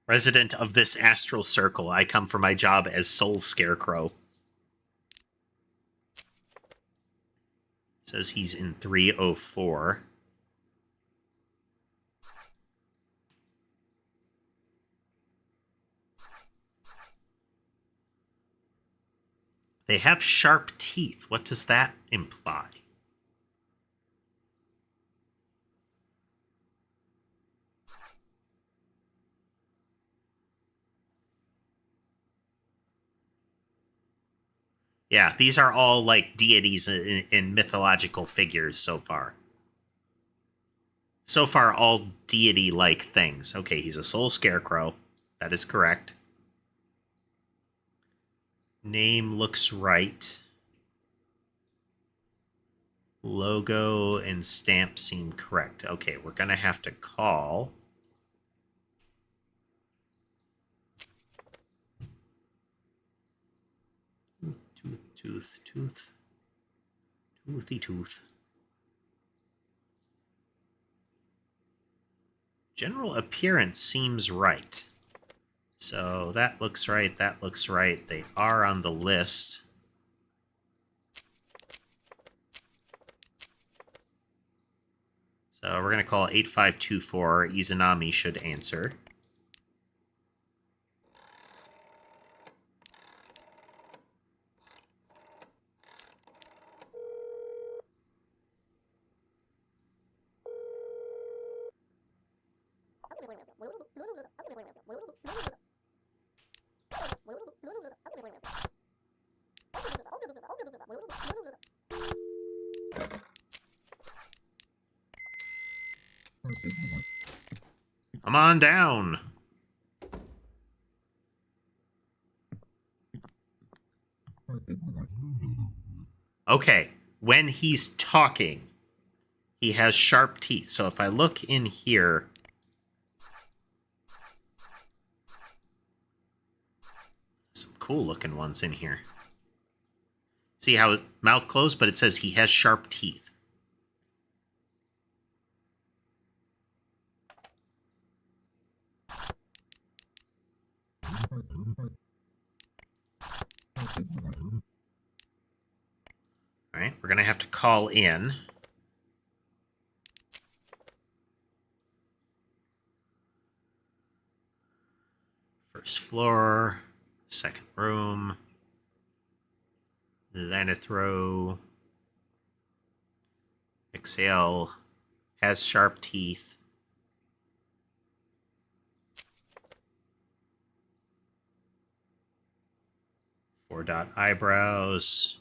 Speaker 1: Resident of this astral circle, I come for my job as Soul Scarecrow. Says he's in 304. They have sharp teeth. What does that imply? Yeah, these are all like deities and mythological figures so far. So far, all deity-like things. Okay, he's a soul scarecrow. That is correct. Name looks right. Logo and stamp seem correct. Okay, we're going to have to call. Toothy tooth. General appearance seems right. So that looks right, that looks right. They are on the list. So we're going to call 8524. Izanami should answer. Come on down. Okay, when he's talking, he has sharp teeth. So if I look in here, some cool looking ones in here. See how his mouth closed, but it says he has sharp teeth. All right, we're going to have to call in. First floor, second room, Xanathro, exhale, has sharp teeth. Four-dot eyebrows,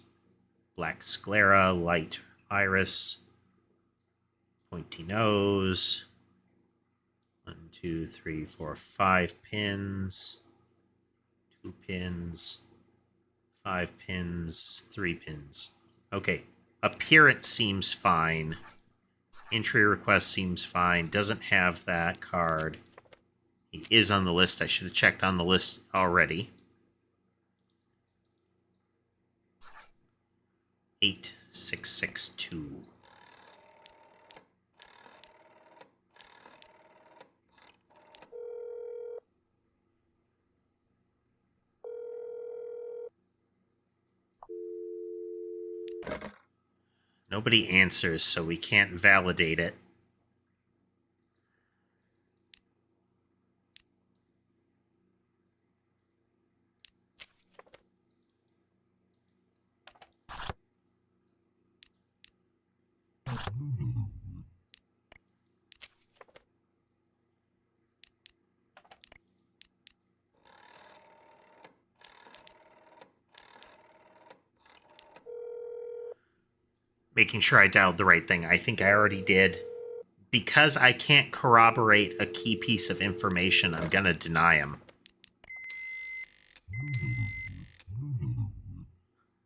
Speaker 1: black sclera, light iris, pointy nose. 1, 2, 3, 4, 5 pins. 2 pins. 5 pins. 3 pins. Okay. Appearance seems fine. Entry request seems fine. Doesn't have that card. He is on the list. I should have checked on the list already. 8662. Nobody answers, so we can't validate it. Making sure I dialed the right thing. I think I already did. Because I can't corroborate a key piece of information, I'm going to deny him.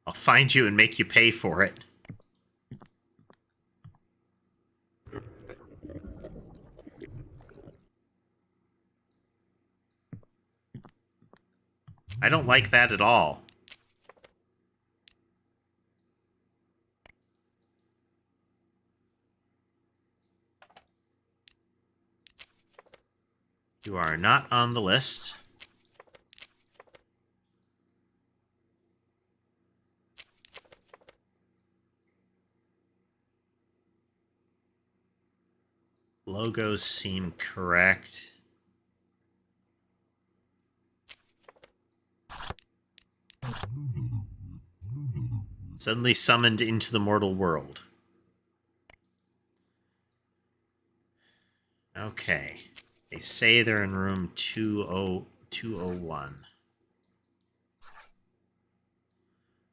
Speaker 1: I'll find you and make you pay for it. I don't like that at all. You are not on the list. Logos seem correct. Suddenly summoned into the mortal world. Okay. They say they're in room 201.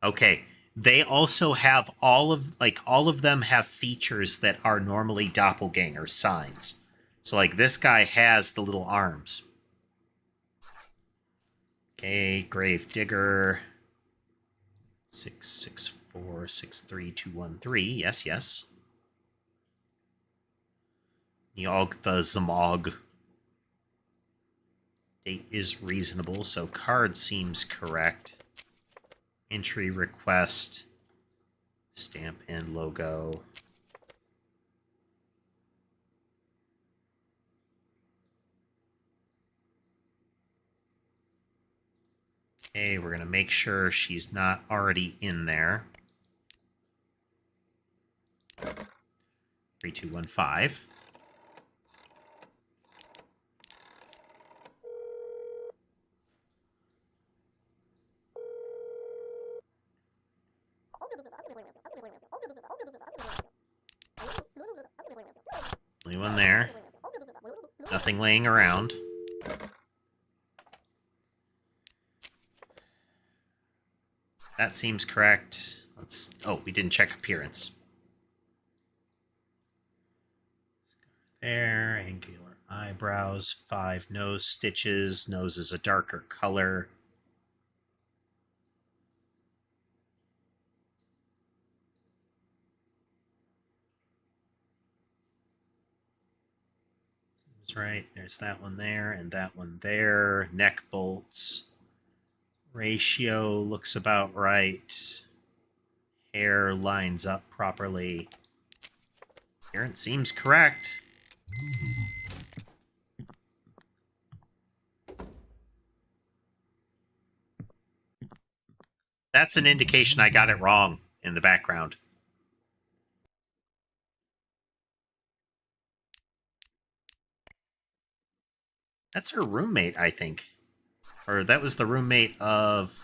Speaker 1: Okay. They also have all of them have features that are normally doppelganger signs. So like this guy has the little arms. Okay, grave digger. 664-63213. Yes, yes. Yogg the Zamog. Date is reasonable, so card seems correct. Entry request. Stamp and logo. Okay, we're going to make sure she's not already in there. 3215. Only one there. Nothing laying around. That seems correct. Let's. Oh, we didn't check appearance. There, angular eyebrows, 5 nose stitches. Nose is a darker color. Seems right. There's that one there and that one there. Neck bolts. Ratio looks about right. Hair lines up properly. Appearance seems correct. That's an indication I got it wrong in the background. That's her roommate, I think. Or that was the roommate of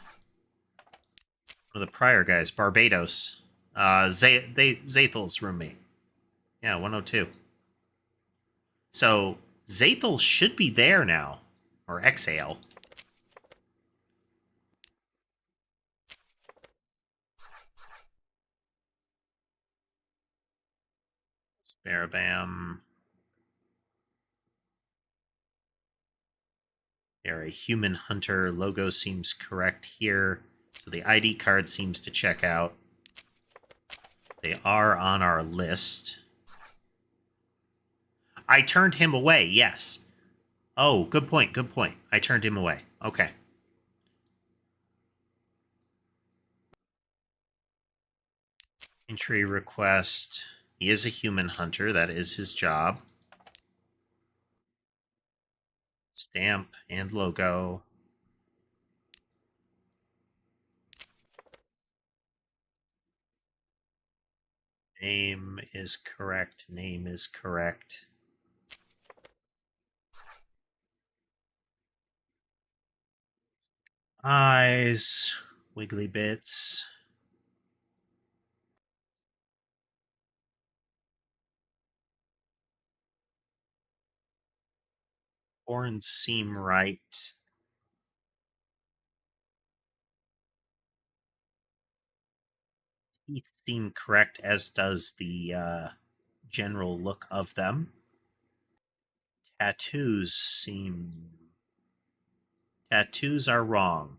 Speaker 1: one of the prior guys, Barbados. Zathel's roommate. Yeah, 102. So Zathel should be there now. Or Exhale. Sparabam. They're a human hunter. Logo seems correct here. So the ID card seems to check out. They are on our list. I turned him away, yes. Oh, good point, good point. I turned him away. Okay. Entry request. He is a human hunter. That is his job. Stamp and logo. Name is correct. Name is correct. Eyes. Wiggly bits. Horns seem right. Teeth seem correct, as does the general look of them. Tattoos seem... Tattoos are wrong.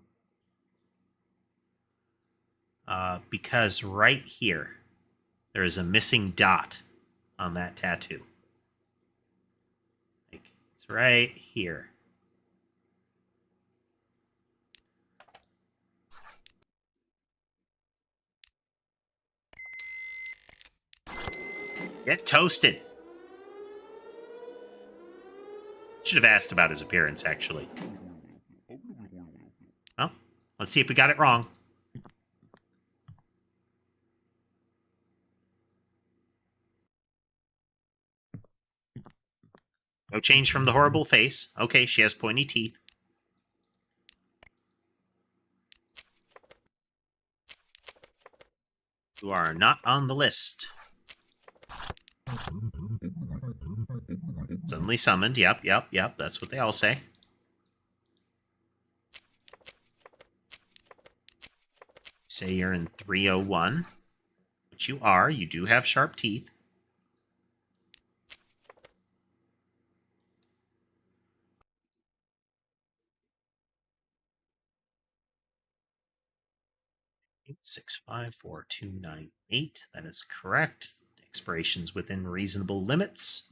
Speaker 1: Because right here, there is a missing dot on that tattoo. Like, it's right here. Get toasted. Should have asked about his appearance, actually. Well, let's see if we got it wrong. No change from the horrible face. Okay, she has pointy teeth. You are not on the list. Suddenly summoned. Yep, yep, yep. That's what they all say. Say you're in 301, which you are. You do have sharp teeth. Six five four two nine eight. That is correct. Expirations within reasonable limits.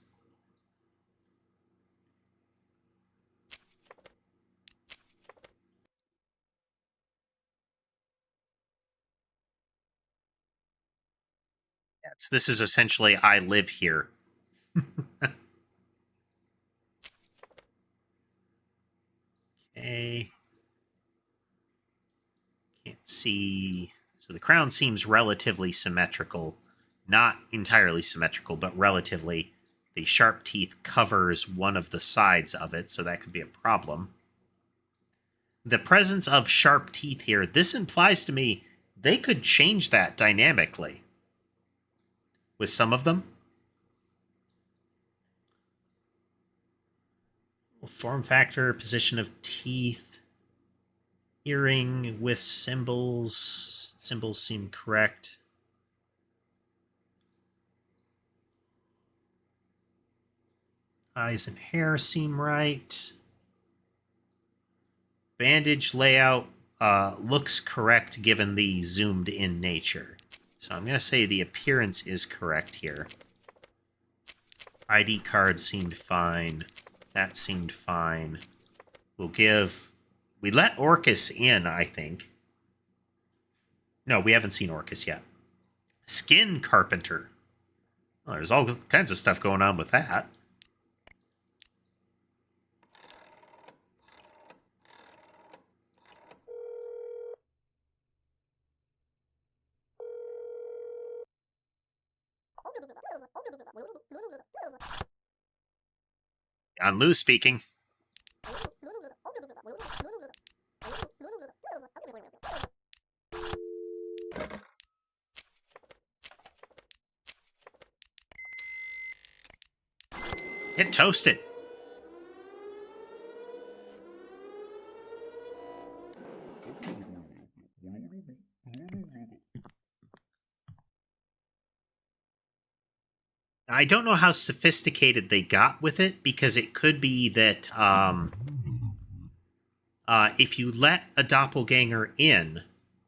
Speaker 1: Yes, this is essentially I live here. Okay. Can't see. So the crown seems relatively symmetrical. Not entirely symmetrical, but relatively. The sharp teeth covers one of the sides of it, so that could be a problem. The presence of sharp teeth here, this implies to me they could change that dynamically with some of them. Form factor, position of teeth, earring with symbols. Symbols seem correct. Eyes and hair seem right. Bandage layout looks correct given the zoomed in nature. So I'm going to say the appearance is correct here. ID card seemed fine. That seemed fine. We let Orcus in, I think. No, we haven't seen Orcus yet. Skin Carpenter. Well, there's all kinds of stuff going on with that. On Lou speaking. Hit toasted. I don't know how sophisticated they got with it, because it could be that if you let a doppelganger in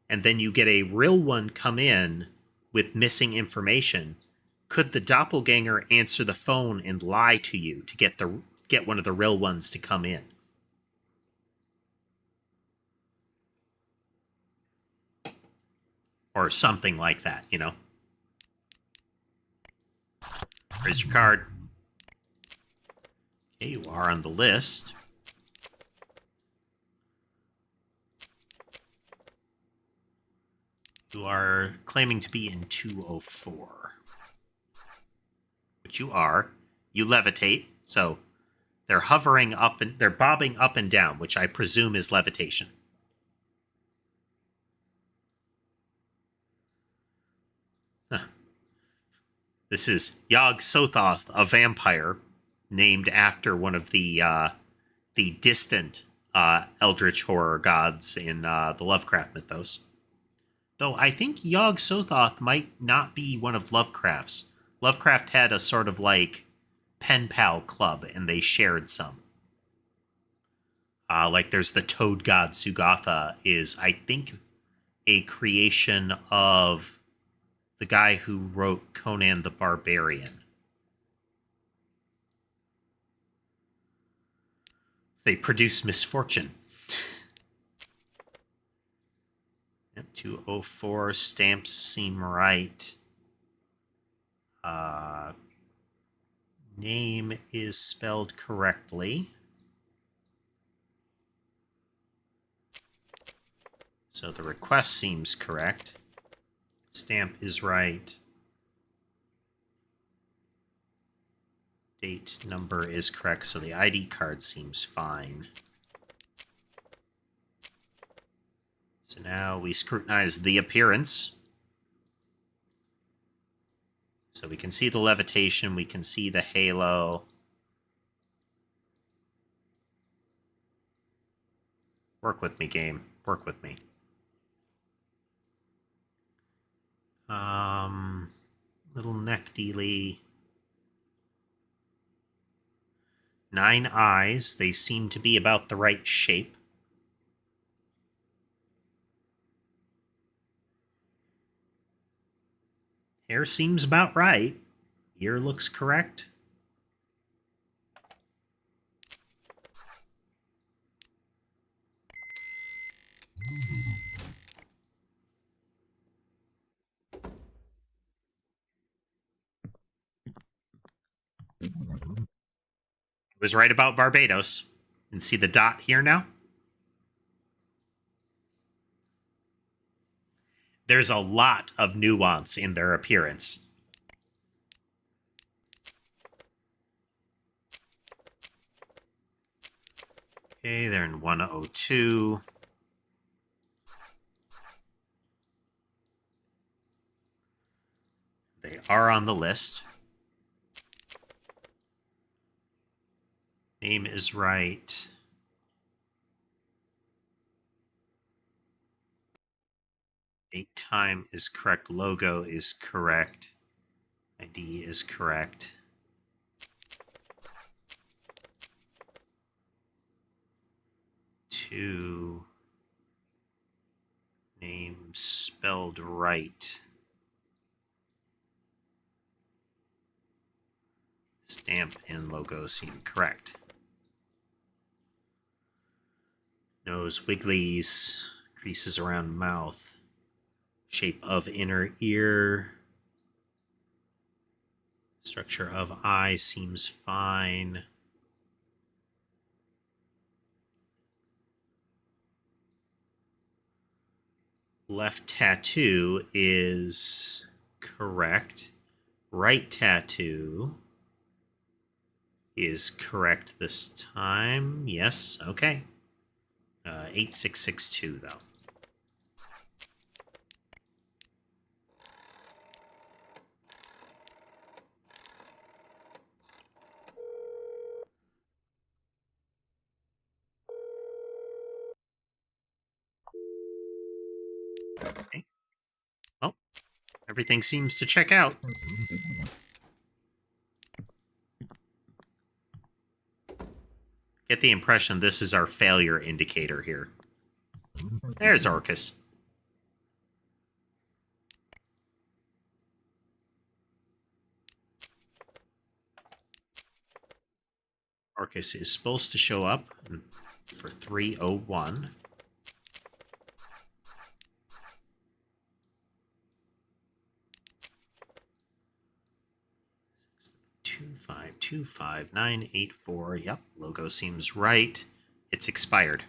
Speaker 1: and then you get a real one come in with missing information, could the doppelganger answer the phone and lie to you to get one of the real ones to come in? Or something like that, you know? Here's your card. Okay, you are on the list. You are claiming to be in 204. Which you are. You levitate, so they're hovering up and they're bobbing up and down, which I presume is levitation. Huh. This is Yog-Sothoth, a vampire named after one of the distant eldritch horror gods in the Lovecraft mythos. Though I think Yog-Sothoth might not be one of Lovecraft's. Lovecraft had a sort of like pen pal club, and they shared some. Like there's the toad god Sugatha is, I think, a creation of the guy who wrote Conan the Barbarian. They produce misfortune. 204 stamps seem right. Name is spelled correctly. So the request seems correct. Stamp is right. Date number is correct, so the ID card seems fine. So now we scrutinize the appearance. So we can see the levitation, we can see the halo. Work with me, game. Work with me. dactyly. 9 eyes. They seem to be about the right shape. Hair seems about right. Ear looks correct. Was right about Barbados. And see the dot here now? There's a lot of nuance in their appearance. Okay, they're in 102. They are on the list. Name is right. Date time is correct. Logo is correct. ID is correct. Two. Name spelled right. Stamp and logo seem correct. Nose wigglies, creases around mouth, shape of inner ear, structure of eye seems fine. Left tattoo is correct. Right tattoo is correct this time. Yes, okay. 8662 though. Okay. Well, everything seems to check out. Get the impression this is our failure indicator here. There's Orcus. Orcus is supposed to show up for 301. 2525984. Yep, logo seems right. It's expired.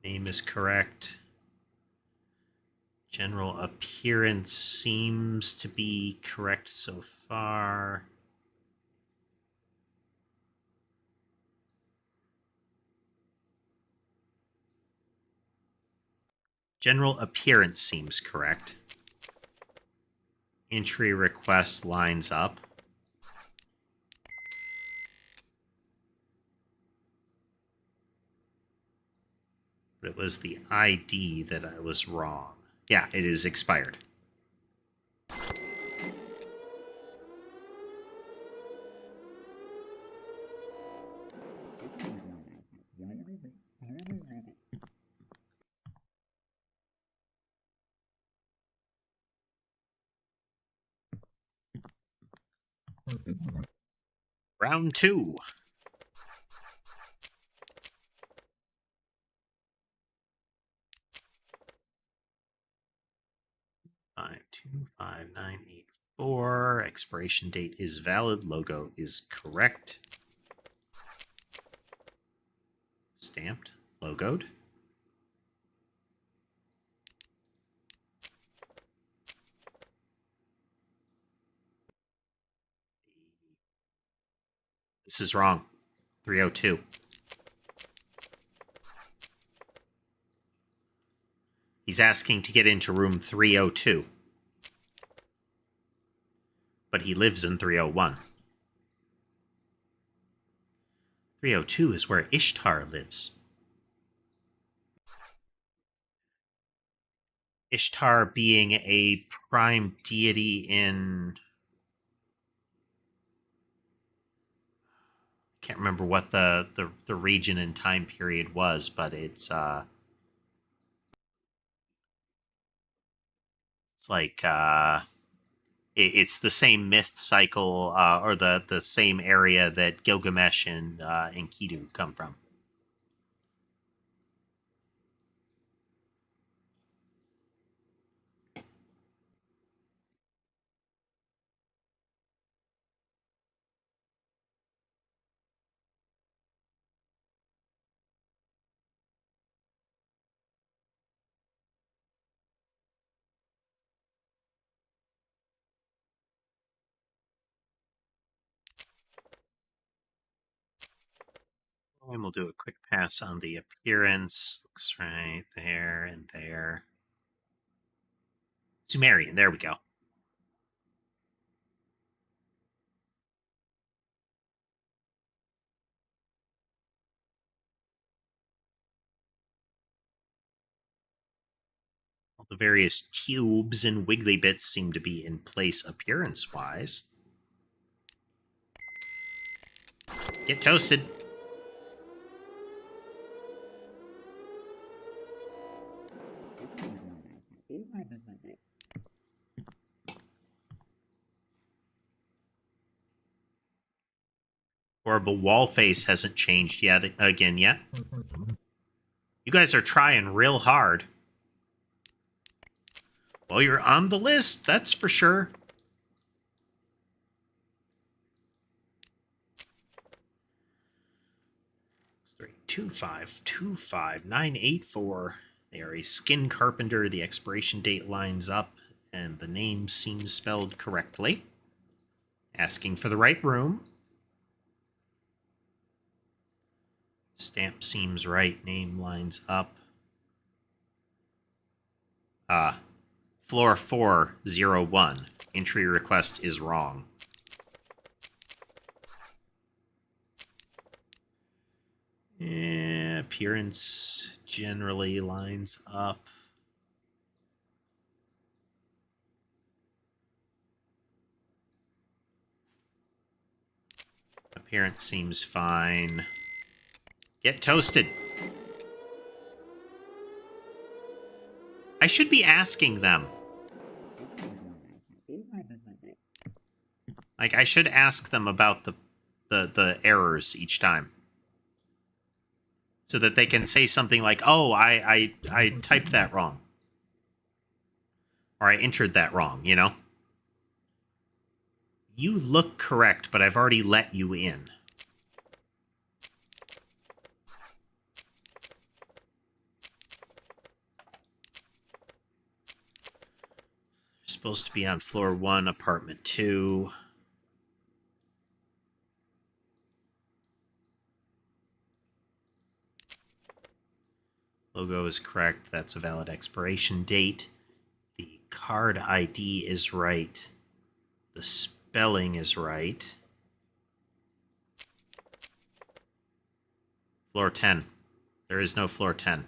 Speaker 1: Name is correct. General appearance seems to be correct so far. General appearance seems correct. Entry request lines up. But it was the ID that I was wrong. Yeah, it is expired. Round 2. Five two five nine eight four. Expiration date is valid. Logo is correct. Stamped. Logoed. This is wrong. 302. He's asking to get into room 302. But he lives in 301. 302 is where Ishtar lives. Ishtar being a prime deity in... Can't remember what the region and time period was, but it's like it's the same myth cycle or the same area that Gilgamesh and Enkidu come from. And we'll do a quick pass on the appearance. Looks right there and there. Sumerian, there we go. All the various tubes and wiggly bits seem to be in place appearance-wise. Get toasted. Horrible wall face hasn't changed yet. You guys are trying real hard. Well, you're on the list, that's for sure. Three, 2525984. They are a skin carpenter. The expiration date lines up, and the name seems spelled correctly. Asking for the right room. Stamp seems right. Name lines up. Floor 401. Entry request is wrong. Appearance generally lines up. Appearance seems fine. Get toasted. I should be asking them. Like, I should ask them about the errors each time. So that they can say something like, oh, I typed that wrong. Or I entered that wrong, you know? You look correct, but I've already let you in. You're supposed to be on floor 1, apartment 2. Logo is correct. That's a valid expiration date. The card ID is right. The spelling is right. Floor 10. There is no floor 10.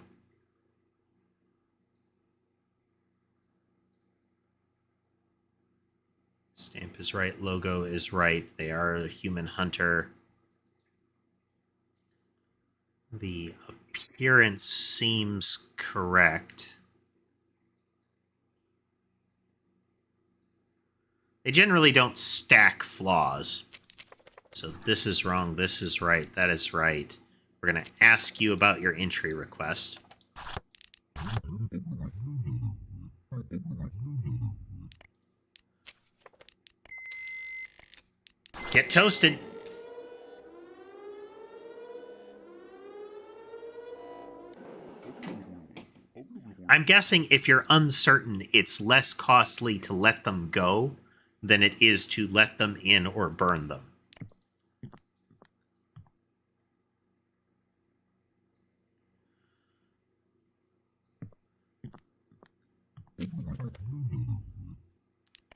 Speaker 1: Stamp is right. Logo is right. They are a human hunter. The appearance seems correct. They generally don't stack flaws. So this is wrong, this is right, that is right. We're going to ask you about your entry request. Get toasted. I'm guessing if you're uncertain, it's less costly to let them go than it is to let them in or burn them.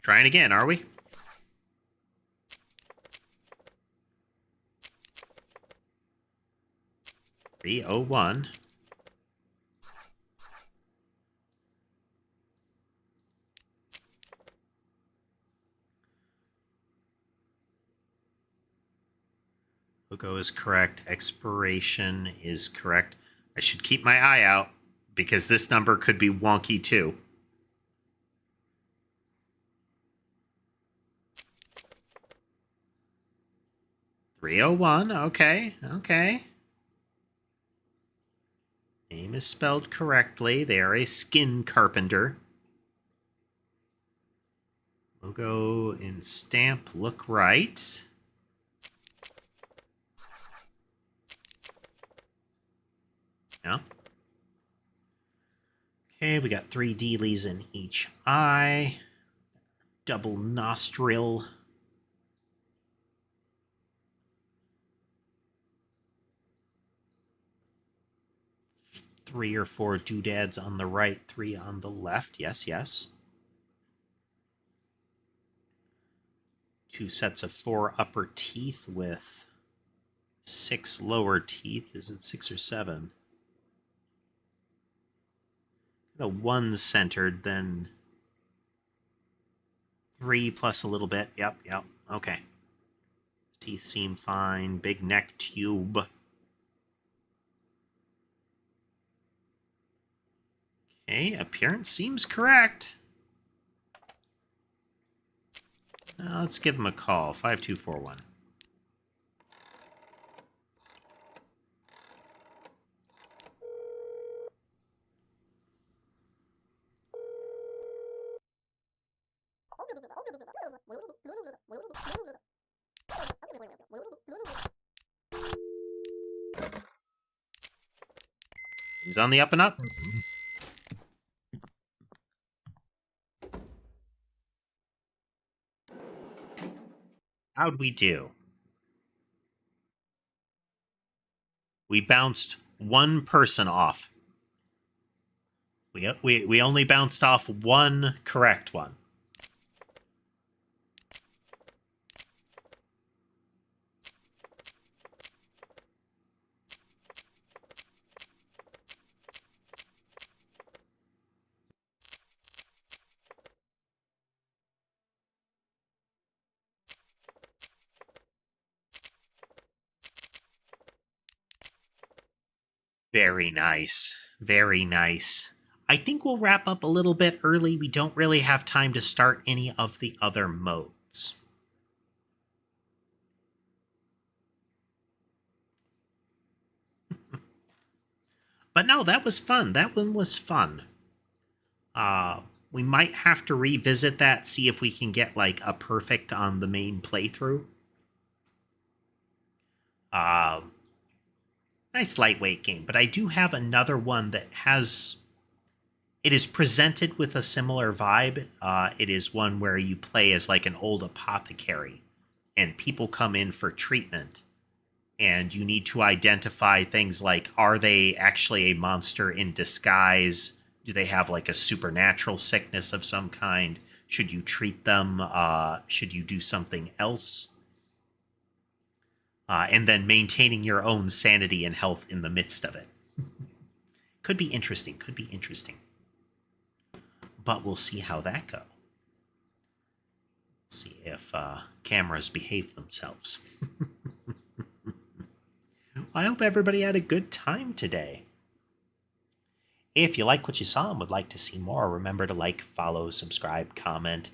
Speaker 1: Trying again, are we? $301. Logo is correct. Expiration is correct. I should keep my eye out because this number could be wonky too. $301. Okay. Okay. Name is spelled correctly. They are a skin carpenter. Logo and stamp look right. Yeah. Okay, we got 3 dealies in each eye. Double nostril. 3 or 4 doodads on the right, 3 on the left. Yes, yes. 2 sets of 4 upper teeth with 6 lower teeth. Is it 6 or 7? The 1 centered, then 3 plus a little bit. Yep, yep. Okay. Teeth seem fine. Big neck tube. Okay, appearance seems correct. Let's give him a call. 5241. He's on the up and up. How'd we do? We bounced 1 person off. We only bounced off 1 correct one. Very nice. Very nice. I think we'll wrap up a little bit early. We don't really have time to start any of the other modes. But no, that was fun. That one was fun. We might have to revisit that, see if we can get like a perfect on the main playthrough. Nice lightweight game, but I do have another one that has... It is presented with a similar vibe. It is one where you play as like an old apothecary, and people come in for treatment, and you need to identify things like, are they actually a monster in disguise? Do they have like a supernatural sickness of some kind? Should you treat them? Should you do something else? And then maintaining your own sanity and health in the midst of it. Could be interesting. Could be interesting. But we'll see how that goes. See if cameras behave themselves. I hope everybody had a good time today. If you like what you saw and would like to see more, remember to like, follow, subscribe, comment.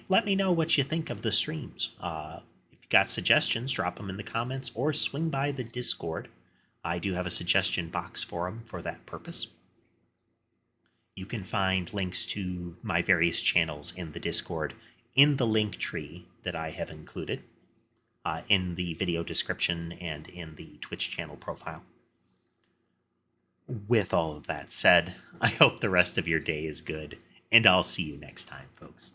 Speaker 1: Let me know what you think of the streams. If you got suggestions, drop them in the comments or swing by the Discord. I do have a suggestion box for them for that purpose. You can find links to my various channels in the Discord in the link tree that I have included in the video description and in the Twitch channel profile. With all of that said, I hope the rest of your day is good, and I'll see you next time, folks.